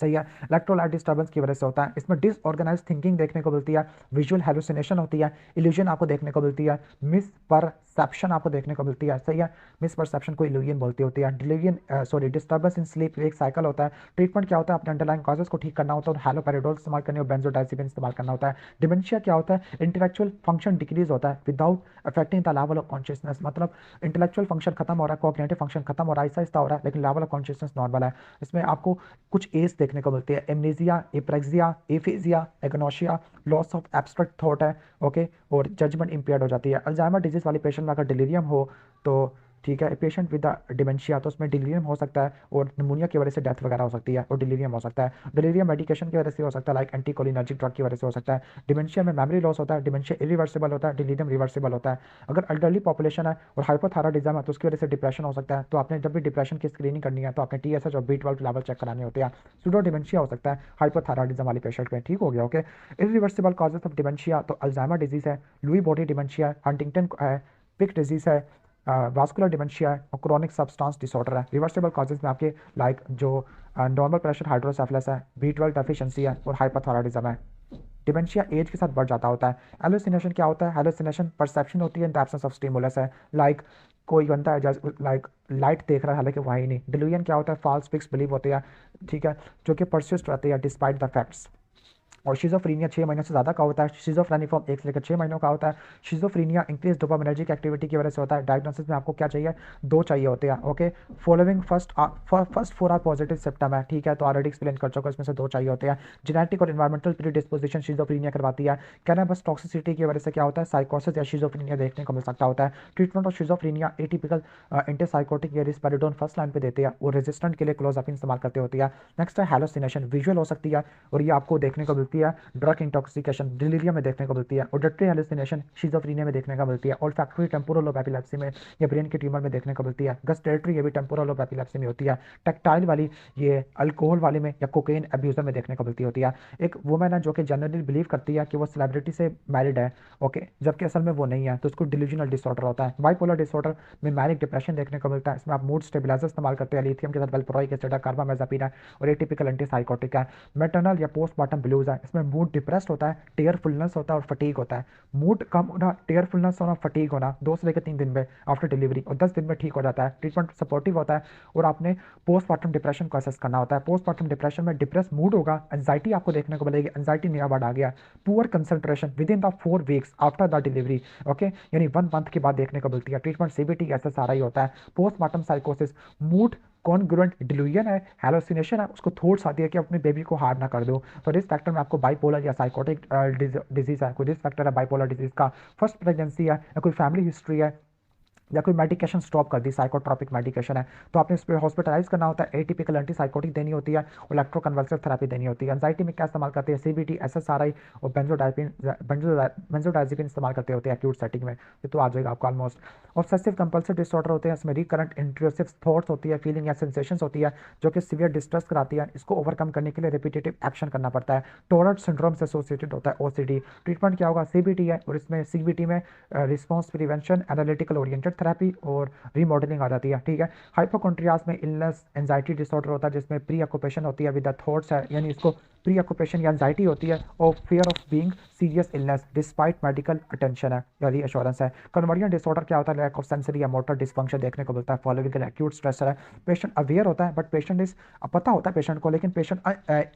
सही है, इलेक्ट्रोलाइट डिस्टर्बेंस की वजह से होता है। इसमें डिसऑर्गेनाइज थिंकिंग देखने को मिलती है, विजुअल हेलुसिनेशन होती है, इल्यूजन आपको देखने को मिलती है, मिस परसेप्शन आपको देखने को मिलती है, सही है, मिस परसेप्शन को इल्यूजन बोलती होती है। Delusion sorry disturbance in sleep एक साइकिल होता है। ट्रीटमेंट क्या होता है? अपने अंडरलाइन कॉजेज को ठीक करना होता है और हैलोपेरिडोल इस्तेमाल करनी और बेंजोडाइजिपिन इस्तेमाल करना होता है। डिमेंशिया क्या होता है? इंटेलेक्चुअल फंक्शन डिक्रीज होता है without affecting the level of consciousness, मतलब इंटेलेक्चुअल फंक्शन खत्म हो रहा है, कॉग्निटिव फंक्शन खत्म हो रहा है, आहिस्ता हो रहा है, लेकिन लेवल ऑफ कॉन्शियसनेस नॉर्मल है। इसमें आपको कुछ एज देखने को मिलती है, amnesia, apraxia, aphasia, agnosia, loss of abstract thought है, ओके, और जजमेंट इंपेयर्ड हो जाती है। अल्जाइमर डिजीज वाले पेशेंट में अगर डिलीरियम हो तो ठीक है, पेशेंट विद डिमेंशिया तो उसमें डिलीरियम हो सकता है और निमोनिया की वजह से डेथ वगैरह हो सकती है और डिलीरियम हो सकता है। डिलीरियम मेडिकेशन की वजह से हो सकता है लाइक एंटीकोलिनर्जिक ड्रग की वजह से हो सकता है। डिमेंशिया में मेमोरी लॉस होता है, डिमेंशिया इरिवर्सिबल होता है, डिलीरियम रिवर्सिबल होता है। अगर एल्डरली पॉपुलेशन है और हाइपोथायराइडिज्म है तो उसकी वजह से डिप्रेशन हो सकता है, तो आपने जब भी डिप्रेशन की स्क्रीनिंग करनी है तो आपने TSH और B12 लेवल चेक कराने होते हैं। सूडो डिमेंशिया हो सकता है हाइपोथायराइडिज्म वाले पेशेंट में, ठीक हो गया, okay. Irreversible causes of dementia तो अल्जाइमर डिजीज है, लुई बॉडी डिमेंशिया है, हंटिंगटन है, पिक डिजीज है, वास्कुलर डिमेंशिया है और क्रोनिक सब्सटेंस डिसऑर्डर है। रिवर्सिबल कॉजेज में आपके लाइक जो नॉर्मल प्रेशर हाइड्रोसेफलस है, B12 डेफिशिएंसी है और हाइपोथायराइडिज्म है। डिमेंशिया एज के साथ बढ़ जाता होता है। हेलुसिनेशन क्या होता है? हेलुसिनेशन परसेप्शन होती है in the absence of stimulus है, लाइक कोई बनता है जैसे लाइक लाइट देख रहा है हालांकि वही नहीं। डिल्यूजन क्या होता है? फॉल्स फिक्स बिलीव होते हैं, ठीक है, जो कि परसिस्ट रहते हैं डिस्पाइट द फैक्ट्स। और शिजोफ्रीनिया 6 महीनों से ज़्यादा का होता है। शिजोफ्रेनिफॉर्म 1 से लेकर 6 महीनों का होता है। शिजोफ्रीनिया इंक्रीज डोपामिनर्जिक एक्टिविटी की वजह से होता है। डायग्नोसिस में आपको क्या चाहिए? 2 चाहिए होते हैं, okay. Following first 4 are positive symptom है, ठीक है, तो ऑलरेडी एक्सप्लेन कर चुका, इसमें से 2 चाहिए होते हैं। जेनेटिक और इन्वायरमेंटल प्रीडिस्पोजिशन शिजोफ्रीनिया करवाती है। कैनबिस टॉक्सिसिटी की वजह से क्या होता है? साइकोसिस या शिजोफ्रीनिया देखने को मिल सकता होता है। ट्रीटमेंट ऑफ शिजोफ्रीनिया एटिपिकल एंटीसाइकोटिक या रिस्पेरिडोन फर्स्ट लाइन पे देते हैं और रेजिस्टेंट के लिए क्लोजापिन इस्तेमाल करते होती है। नेक्स्ट है हेलोसिनेशन, विजुअल हो सकती है और ये आपको देखने को मिलती है ड्रग इंटॉक्सिकेशन डिलीरियम में देखने को मिलती है। ऑडिटरी हेलुसिनेशन शिजोफ्रेनिया में देखने को मिलती है। ऑल्फैक्टरी टेम्पोरल लोब एपिलेप्सी में या ब्रेन के ट्यूमर में देखने को मिलती है। गस्टेटरी ये भी टेम्पोरल लोब एपिलेप्सी में होती है। टैक्टाइल वाली ये अल्कोहल वाले में या कोकेन अब्यूजर में देखने को मिलती होती है। एक वुमेन है जो कि जनरली बिलीव करती है कि वो सेलिब्रिटी से मैरिड है, ओके, जबकि असल में वो नहीं है, तो उसको डिल्यूजनल डिसऑर्डर होता है। बाइपोलर डिसऑर्डर में मैनिक डिप्रेशन देखने को मिलता है। इसमें आप मूड स्टेबलाइजर इस्तेमाल करते हैं, लिथियम के साथ वेल्प्रोइक एसिड है, कार्बामेज़ापिन है और एटिपिकल एंटीसाइकोटिक है। मैटरनल या पोस्टमार्टम ब्लूज है, इसमें मूड डिप्रेस्ड होता है, टीयरफुलनेस होता है और फटीग होता है। मूड कम होना, टीयरफुलनेस होना, फटीग होना 2 से लेकर 3 दिन में आफ्टर डिलीवरी और 10 दिन में ठीक हो जाता है। ट्रीटमेंट सपोर्टिव होता है और आपने पोस्टमार्टम डिप्रेशन को असेस करना होता है। पोस्टमार्टम डिप्रेशन में डिप्रेस मूड होगा, एंजाइटी आपको देखने को मिलेगी, एंजाइटी नया वर्ड आ गया, poor concentration with in the 4 weeks after the delivery, okay, यानी 1 मंथ के बाद देखने को मिलती है। ट्रीटमेंट सीबीटी एसएसआरआई होता है। पोस्टमार्टम साइकोसिस, मूड कॉन्ग्रुएंट डिल्यूजन है, हेलोसिनेशन है, उसको थॉट्स आती है कि अपने बेबी को हार्म ना कर दो। तो रिस्क फैक्टर में आपको बाइपोलर या साइकोटिक डिजीज है, कोई रिस्क फैक्टर है बाइपोलर डिजीज का, फर्स्ट प्रेगनेंसी है या कोई फैमिली हिस्ट्री है या कोई मेडिकेशन स्टॉप कर दी, साइकोट्रॉपिक मेडिकेशन है तो आपने इस पर हॉस्पिटलाइज करना होता है। एटिपिकल एंटीसाइकोटिक देनी होती है, इलेक्ट्रोकन्वल्सिव थेरेपी देनी होती है। एंजाइटी में क्या इस्तेमाल करते हैं, सीबीटी एसएसआरआई और बेंजोडाइजिपिन इस्तेमाल करते होते हैं एक्यूट सेटिंग में। ये तो आ जाएगा आपको ऑलमोस्ट। ऑब्सेसिव कंपल्सिव डिसऑर्डर होते हैं, इसमें रिकरेंट इंट्रूसिव थॉट्स होती है, फीलिंग या सेंसेशंस होती है जो कि सीवियर डिस्ट्रेस कराती है। इसको ओवरकम करने के लिए रिपीटेटिव एक्शन करना पड़ता है। टोरेट सिंड्रोम से एसोसिएटेड होता है ओसीडी। ट्रीटमेंट क्या होगा, सीबीटी है और इसमें सीबीटी में response prevention, analytical oriented therapy और रीमॉडलिंग आ जाती है, ठीक है। हाइपोकॉन्ट्रियाज में इलनेस एंजाइटी डिसऑर्डर होता है जिसमें प्री ऑक्यूपेशन होती है विद द थॉट्स है, यानी इसको प्री ऑक्यूपेशन या एंजाइटी होती है और fear of being serious illness despite medical attention है या रीअश्योरेंस है। कन्वर्जन डिसऑर्डर क्या होता है, लैक ऑफ सेंसरी या मोटर डिस्फंक्शन देखने को मिलता है फॉलोइंग एन एक्यूट स्ट्रेसर है। पेशेंट अवेयर होता है बट पेशेंट इज पता होता है पेशेंट को, लेकिन पेशेंट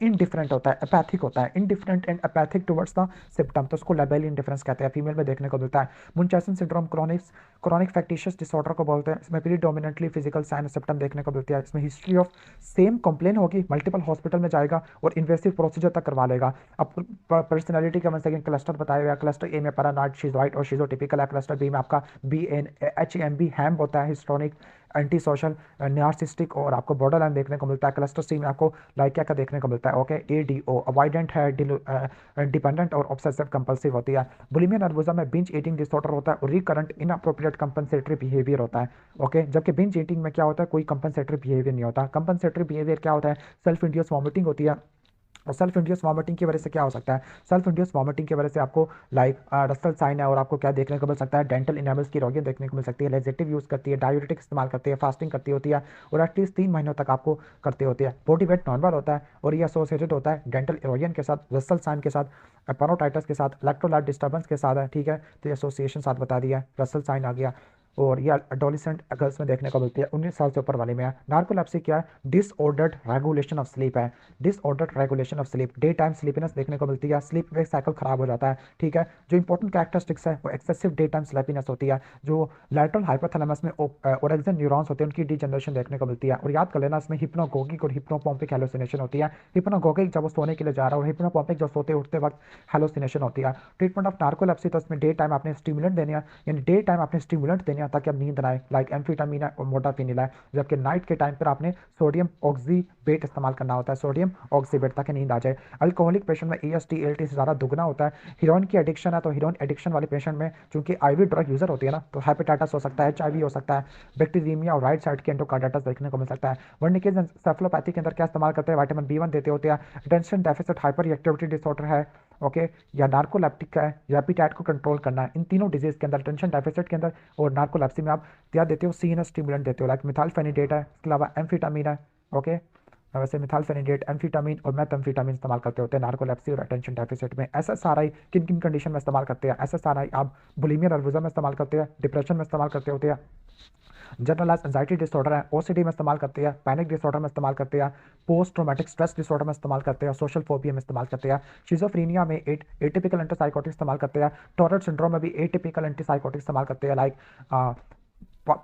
इनडिफरेंट होता है, अपैथिक होता है, indifferent and apathic towards the symptom, तो उसको लेबल इंडिफरेंस कहते हैं, फीमेल में देखने को मिलता है। मुनचेसन सिंड्रोम क्रॉनिक फैक्टिशियस डिसऑर्डर को बोलते हैं। इसमें प्रीडोमिनेंटली फिजिकल साइन सिम्टम देखने को मिलती है। इसमें हिस्ट्री ऑफ सेम कंप्लेन होगी, मल्टीपल हॉस्पिटल में जाएगा और इन्वेसिव प्रोसीजर तक करवा लेगा। अब पर्सनैलिटी का सेकंड क्लस्टर बताया गया, क्लस्टर ए में पैरानॉइड, शिज़ोइड और शिज़ोटिपिकल है। क्लस्टर बी में आपका BNHMB हैम होता है, हिस्टोनिक, एंटी सोशल, नार्सिस्टिक और आपको बॉर्डर लाइन देखने को मिलता है। क्लस्टर सी में आपको लाइकिया का देखने को मिलता है, ओके। ADO अवॉइडेंट है, डिपेंडेंट और ऑब्सेसिव कंपल्सिव होती है। बुलिमिया नर्वोसा में बिंज ईटिंग डिसऑर्डर होता है और रिकरेंट इनअप्रोप्रिएट कंपनसेटरी बिहेवियर होता है, ओके। जबकि बिंज ईटिंग में क्या होता है, कोई कंपनसेटरी बिहेवियर नहीं होता। कंपनसेटरी बिहेवियर क्या होता है, सेल्फ इंड्यूस वॉमिटिंग होती है। और सेल्फ इंड्यूस वॉमिटिंग की वजह से क्या हो सकता है, सेल्फ इंड्यूस वॉमिटिंग की वजह से आपको लाइक रसल साइन है और आपको क्या देखने को मिल सकता है, डेंटल इनेमल्स की रोगियां देखने को मिल सकती है। लेजेटिव यूज़ करती है, डायूरेटिक इस्तेमाल करती है, फास्टिंग करती होती है और एटलीस्ट 3 महीनों तक आपको करती होती है। बॉडी वेट नॉर्मल होता है और ये एसोसिएटेड होता है डेंटल इरोजन के साथ, रसल साइन के साथ, पेरोटाइटिस के साथ, इलेक्ट्रोलाइट डिस्टर्बेंस के साथ है, ठीक है। तो ये एसोसिएशन साथ बता दिया, रसल साइन आ गया। और ये एडोलेसेंट गर्ल्स में देखने को मिलती है, 19 साल से ऊपर वाले में है। नार्कोलेप्सी क्या है, डिसऑर्डर्ड रेगुलेशन ऑफ स्लीप है, disordered regulation of sleep, day time sleepiness देखने को मिलती है, स्लीप वेक साइकिल खराब हो जाता है, ठीक है। जो इंपॉर्टेंट कैरेक्टरिस्टिक्स है वो एक्सेसिव डे टाइम स्लीपीनेस होती है, जो लैटरल हाइपोथैलेमस में ओरेक्सन न्यूरॉन्स होते हैं उनकी डीजनरेशन देखने को मिलती है। और याद कर लेना इसमें हिप्नोगोगिक और हिप्नोपॉम्पिक हेलोसिनेशन होती है। हिप्नोगोगिक जब वो सोने के लिए जा रहा है और हिप्नोपॉम्पिक जब सोते उठते वक्त हेलोसिनेशन होती है। ट्रीटमेंट ऑफ नार्कोलेप्सी, तो इसमें डे टाइम आपने स्टिमुलेंट देने हैं, यानी डे टाइम आपने स्टिमुलेंट देने हैं ताकि अब नींद ना आए, लाइक एम्फीटामिन है और मोडाफिनिल है। जबकि नाइट के टाइम पर आपने सोडियम ऑक्सीबेट इस्तेमाल करना होता है, सोडियम ऑक्सीबेट, ताकि नींद आ जाए। अल्कोहलिक पेशेंट में EST ALT से ज़्यादा दुगना होता है। हीरोइन की एडिक्शन है तो हीरोइन एडिक्शन वाले पेशेंट में चूंकि IV ड्रग यूजर होती है ना, तो हेपेटाइटिस हो सकता है, HIV हो सकता है, बैक्टीरियमिया और राइट साइड के एंडोकार्डाइटिस देखने को मिल सकता है। वर्निकेज एंसेफेलोपैथी के अंदर क्या इस्तेमाल करते हैं, विटामिन B1 देते होते हैं। Attention deficit hyper activity disorder है, ओके, या नार्कोलेप्टिक है, या एपिटाइट को कंट्रोल करना है। इन तीनों डिजीज के अंदर, टेंशन डेफिसिट के अंदर और नार्कोलेप्सी में आप क्या देते हो, CNS स्टिमुलेंट देते हो, लाइक मिथाइलफेनिडेट है, इसके अलावा एम्फीटामिन है, ओके। वैसे मिथाइलफेनिडेट, एम्फीटामिन और मेथाम्फीटामिन इस्तेमाल करते होते हैं नार्कोलेप्सी और अटेंशन डेफिसिट में। SSRI किन किन कंडीशन में इस्तेमाल करते हैं, SSRI आप बुलिमिया नर्वोसा में इस्तेमाल करते हैं, डिप्रेशन में इस्तेमाल करते होते हैं, जनरलाइज एंजाइटी डिसऑर्डर है, OCD में इस्तेमाल करते हैं, पैनिक डिसऑर्डर में इस्तेमाल करते हैं, पोस्ट ट्रॉमेटिक स्ट्रेस डिसऑर्डर में इस्तेमाल करते हैं, सोशल फोबिया में इस्तेमाल करते हैं, शिजोफ्रीनिया में एटिपिकल एंटीसाइकोटिक इस्तेमाल करते हैं, टॉरेट सिंड्रोम में भी एटिपिकल एंटीसाइकोटिक इस्तेमाल करते हैं, लाइक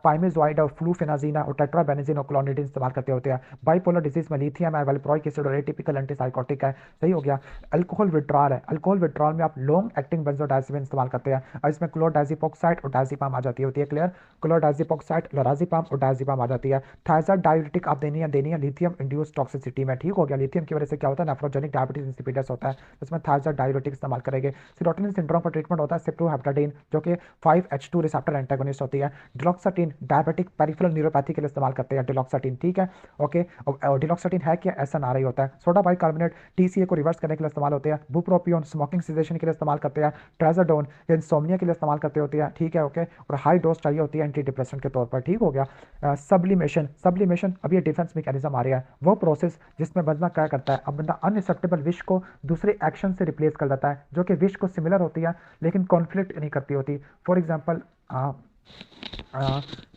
पाइमेजॉइड और फ्लूफेनाजीना और टेट्राबेनेजिन और क्लोनिडिन इस्तेमाल करते होते हैं। बाइपोलर डिजीज में लिथियम है, वैल्प्रोइक एसिड और एटिपिकल एंटीसाइकोटिक है, सही हो गया। अल्कोहल विड्रॉल है, अल्कोहल विड्रॉल में आप लॉन्ग एक्टिंग बेंजोडाइजिपिन इस्तेमाल करते हैं और इसमें क्लोरडाइजिपोक्साइड और डायजिपाम आ जाती होती है, क्लियर। क्लोरडाइजिपोक्साइड, लोराजिपाम और डायजिपाम आ जाती है। थायजाइड डायूरेटिक आप देनी है लिथियम इंड्यूस टॉक्सिसिटी में, ठीक हो गया। लिथियम की वजह से क्या होता है, नेफ्रोजेनिक डायबिटीज इंसिपिडस होता है, इसमें थायजाइड डायूरेटिक इस्तेमाल करेंगे। सेरोटोनिन सिंड्रोम पर ट्रीटमेंट होता है सिप्रोहेप्टाडीन जो कि 5H2 रिसेप्टर एंटागोनिस्ट होती है। ड्रोक्सर डिलॉक्साटिन डायबिटिक पेरिफेरल न्यूरोपैथी के लिए इस्तेमाल करते हैं डिलॉक्साटिन, ठीक है ओके। और डिलॉक्साटिन है क्या, SNRI होता है। सोडा बाइकार्बोनेट TCA को रिवर्स करने के लिए इस्तेमाल होते हैं। बुप्रोपियोन स्मोकिंग सीजेशन के लिए इस्तेमाल करते हैं। ट्राइजोडोन इंसोम्निया के लिए इस्तेमाल करते होते हैं, ठीक है ओके। और हाई डोज चाहिए होती है एंटी डिप्रेशन के तौर पर, ठीक हो गया। सब्लिमेशन, सब्लिमेशन अब ये डिफेंस मैकेनिज्म आ रहा है, वो प्रोसेस जिसमें बंदा क्या करता है, अब बंदा अनएक्सेप्टेबल विश को दूसरे एक्शन से रिप्लेस कर देता है जो कि विश को सिमिलर होती है लेकिन कॉन्फ्लिक्ट नहीं करती होती। फॉर एग्जाम्पल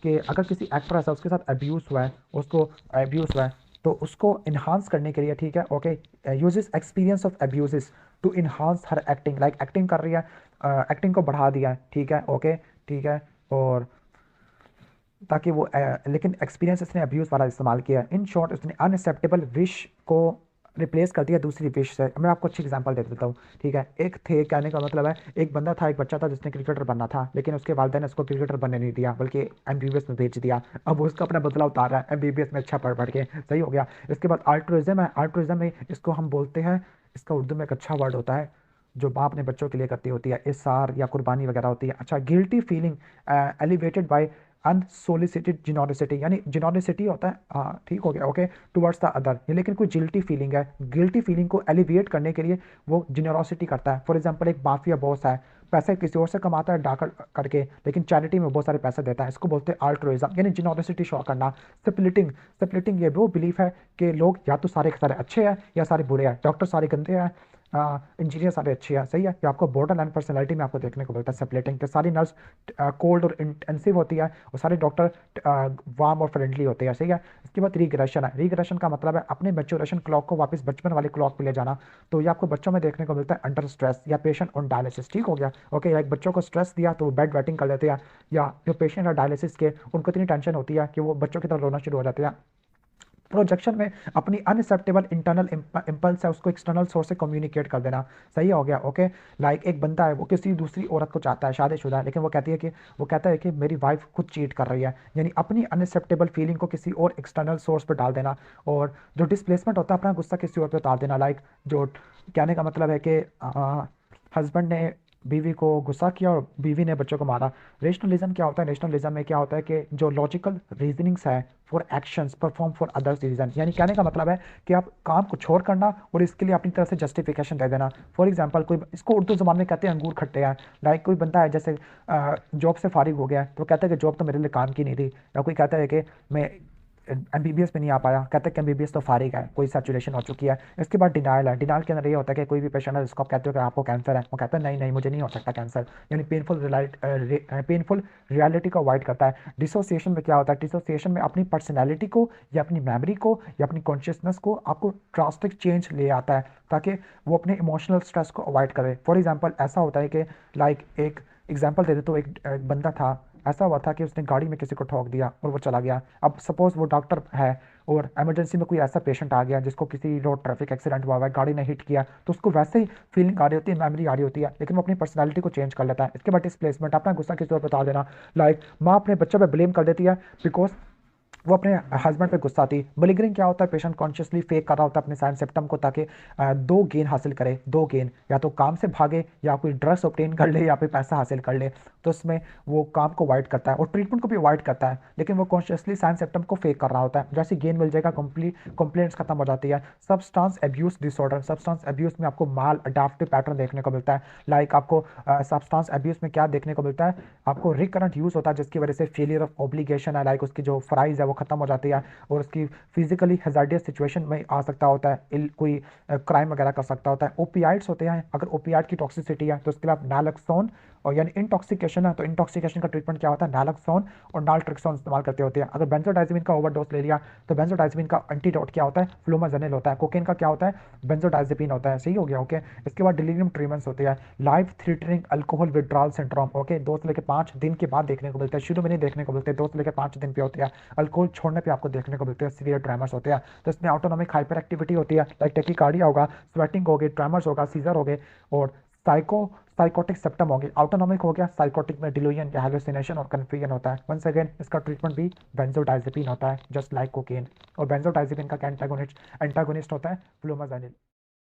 कि अगर किसी एक्ट्रेस है उसके साथ अब्यूज़ हुआ है, उसको अब्यूज़ हुआ है, तो उसको इन्हांस करने के लिए, ठीक है okay, uses experience of abuses to enhance her acting, like acting कर रही है, एक्टिंग को बढ़ा दिया है, ठीक है ओके, ठीक है। और ताकि वो लेकिन एक्सपीरियंस इसने अब्यूज़ वाला इस्तेमाल किया। इन शॉर्ट उसने अनएक्सेप्टेबल विश को रिप्लेस कर दिया दूसरी विश से। मैं आपको अच्छी एग्जांपल दे देता हूँ, ठीक है। एक थे, कहने का मतलब है एक बंदा था, एक बच्चा था जिसने क्रिकेटर बनना था, लेकिन उसके वालिदैन ने उसको क्रिकेटर बनने नहीं दिया बल्कि MBBS में भेज दिया। अब वो उसका अपना बदला उतार रहा है MBBS में अच्छा पढ़ पढ़ के, सही हो गया। इसके बाद अल्ट्रुइज्म है, अल्ट्रुइज्म में इसको हम बोलते हैं, इसका उर्दू में एक अच्छा वर्ड होता है जो बाप अपने बच्चों के लिए करती होती है, इसार या कुर्बानी वगैरह होती है। अच्छा, guilty feeling elevated by unsolicited जिनोनिसिटी, यानी जिनोनिसिटी होता है, हाँ ठीक हो गया ओके, टुवर्ड्स द अदर, ये लेकिन कोई गिल्टी फीलिंग है, गिल्टी फीलिंग को एलिविएट करने के लिए वो जिनोरोसिटी करता है। फॉर एग्जांपल एक माफिया बॉस है, पैसे किसी और से कमाता है डाकर करके, लेकिन चैरिटी में बहुत सारे पैसे देता है, इसको बोलते हैं अल्ट्रुइज्म, यानी जिनोरोसिटी शो करना। स्प्लिटिंग, स्प्लिटिंग ये वो बिलीफ है कि लोग या तो सारे के सारे अच्छे हैं या सारे बुरे हैं, डॉक्टर सारे गंदे हैं, इंजीनियर सारे अच्छे हैं, सही है। ये आपको बॉर्डर लाइन पर्सनैलिटी में आपको देखने को मिलता है सेपरेटिंग के। सारी नर्स कोल्ड और इंटेंसिव होती है और सारे डॉक्टर वार्म और फ्रेंडली होते हैं, सही है। इसके बाद रिग्रेशन है, रिग्रेशन का मतलब है अपने मैच्योरेशन क्लॉक को वापस बचपन वाले क्लॉक पे ले जाना। तो ये आपको बच्चों में देखने को मिलता है अंडर स्ट्रेस या पेशेंट ऑन डायलिसिस, ठीक हो गया ओके। या एक बच्चों को स्ट्रेस दिया तो वो बेड वेटिंग कर लेते हैं, या जो पेशेंट है डायलिसिस के उनको इतनी टेंशन होती है कि वो बच्चों की तरह रोना शुरू हो जाते हैं। प्रोजेक्शन में अपनी अनएक्सेप्टेबल इंटरनल इम्पल्स है उसको एक्सटर्नल सोर्स से कम्युनिकेट कर देना, सही हो गया ओके। लाइक एक बंदा है वो किसी दूसरी औरत को चाहता है, शादीशुदा है, लेकिन वो कहती है कि वो कहता है कि मेरी वाइफ खुद चीट कर रही है, यानी अपनी अनएक्सेप्टेबल फीलिंग को किसी और एक्सटर्नल सोर्स पर डाल देना। और जो डिस्प्लेसमेंट होता है अपना गुस्सा किसी और पर उतार देना, लाइक जो कहने का मतलब है कि हस्बैंड ने बीवी को गुस्सा किया और बीवी ने बच्चों को मारा। रेशनलिज्म क्या होता है, रेशनलिज्म में क्या होता है कि जो लॉजिकल रीजनिंग्स है for actions perform for others reason, यानी कहने का मतलब है कि आप काम को छोड़ करना और इसके लिए अपनी तरफ से जस्टिफिकेशन दे देना। फॉर एग्जांपल कोई, इसको उर्दू ज़बान में कहते हैं अंगूर खट्टे हैं। लाइक कोई बंदा है जैसे जॉब से फारिग हो गया है तो कहता है कि जॉब तो मेरे लिए काम की नहीं थी, या कोई कहता है कि मैं MBBS में नहीं आ पाया, कहते हैं कि MBBS तो फारिग है, कोई सैचुरेशन हो चुकी है। इसके बाद डिनाइल है, डिनाइल के अंदर ये होता है कि कोई भी पेशेंट है जिसको आप कहते हो कि आपको कैंसर है, वो कहता है नहीं नहीं मुझे नहीं हो सकता कैंसर, यानी पेनफुल रियलिटी को अवॉइड करता है। डिसोसिएशन में क्या होता है, डिसोसिएशन में अपनी पर्सनैलिटी को या अपनी मेमोरी को या अपनी कॉन्शियसनेस को आपको ड्रास्टिक चेंज ले आता है ताकि वो अपने इमोशनल स्ट्रेस को अवॉइड करे। फॉर एग्जाम्पल ऐसा होता है कि लाइक एक एग्जाम्पल दे दे तो एक बंदा था, ऐसा हुआ था कि उसने गाड़ी में किसी को ठोक दिया और वो चला गया। अब सपोज वो डॉक्टर है और इमरजेंसी में कोई ऐसा पेशेंट आ गया जिसको किसी रोड ट्रैफिक एक्सीडेंट हुआ है, गाड़ी ने हिट किया, तो उसको वैसे ही फीलिंग आ रही होती है, मेमोरी आ रही होती है, लेकिन वो अपनी पर्सनैलिटी को चेंज कर लेता है। इसके बाद डिस्प्लेसमेंट, अपना गुस्सा किसी और बता देना, लाइक माँ अपने बच्चे पर ब्लेम कर देती है बिकॉज वो अपने हस्बैंड पे गुस्सा थी। मलिग्रिंग क्या होता है, पेशेंट कॉन्शियसली फेक कर रहा होता है अपने साइन सिम्टम को ताकि दो गेन हासिल करे, दो गेन, या तो काम से भागे या कोई ड्रग्स ऑब्टेन कर ले या फिर पैसा हासिल कर ले, तो उसमें वो काम को अवॉइड करता है और ट्रीटमेंट को भी अवॉइड करता है, लेकिन वो कॉन्शियसली साइन सिम्टम को फेक कर रहा होता है। जैसे गेन मिल जाएगा कंप्लेंट्स खत्म हो जाती है। Substance abuse disorder, substance abuse में आपको माल अडाप्टिव पैटर्न देखने को मिलता है। लाइक आपको सब्सटेंस एब्यूज में क्या देखने को मिलता है, आपको रिकरेंट यूज होता है जिसकी वजह से फेलियर ऑफ ऑब्लिगेशन है, लाइक उसकी जो फ्राइज है वो खत्म हो जाती है और उसकी फिजिकली हजार्डियस सिचुएशन में आ सकता होता है, कोई क्राइम वगैरह कर सकता होता है। ओपियाइड्स होते हैं, अगर ओपियाइड की टॉक्सिसिटी है तो उसके लिए आप नालक्सोन, और यानी इंटॉक्सिकेशन है तो इंटॉक्सिकेशन का ट्रीटमेंट क्या होता है, नालक्सोन और नालट्रिक्सोन इस्तेमाल करते होते हैं। अगर बेंजोडाइजिपिन का ओवरडोज ले लिया तो बेंजोडाइजिपिन का एंटीडोट क्या होता है, फ्लोमाजेनिल होता है। कोकेन का क्या होता है, बेंजोडाइजिपिन होता है, सही हो गया ओके। इसके बाद डिलीरियम ट्रीटमेंट्स होते हैं, life threatening alcohol withdrawal syndrome, okay, 2 से लेकर 5 दिन के बाद देखने को मिलता है, शुरू में नहीं देखने को मिलते, 2 से लेकर 5 दिन पे होते हैं। अल्कोहल छोड़ने पे आपको देखने को मिलते हैं सीवियर ट्रेमर्स होते हैं। तो इसमें ऑटोनॉमिक हाइपर एक्टिविटी होती है, लाइक टेकिकार्डिया होगा, स्वेटिंग हो गई, ट्रेमर्स होगा, सीजर हो गए, और साइकोटिक सिम्टम हो गए। ऑटोनॉमिक हो गया, साइकोटिक में डिलूजन या हेलुसिनेशन और कंफ्यूजन होता है। वंस अगेन इसका ट्रीटमेंट भी बेंजोडाइजेपिन होता है, जस्ट लाइक कोकेन, और बेंजोडाइजेपिन का एंटागोनिस्ट होता है फ्लोमाजेनिल।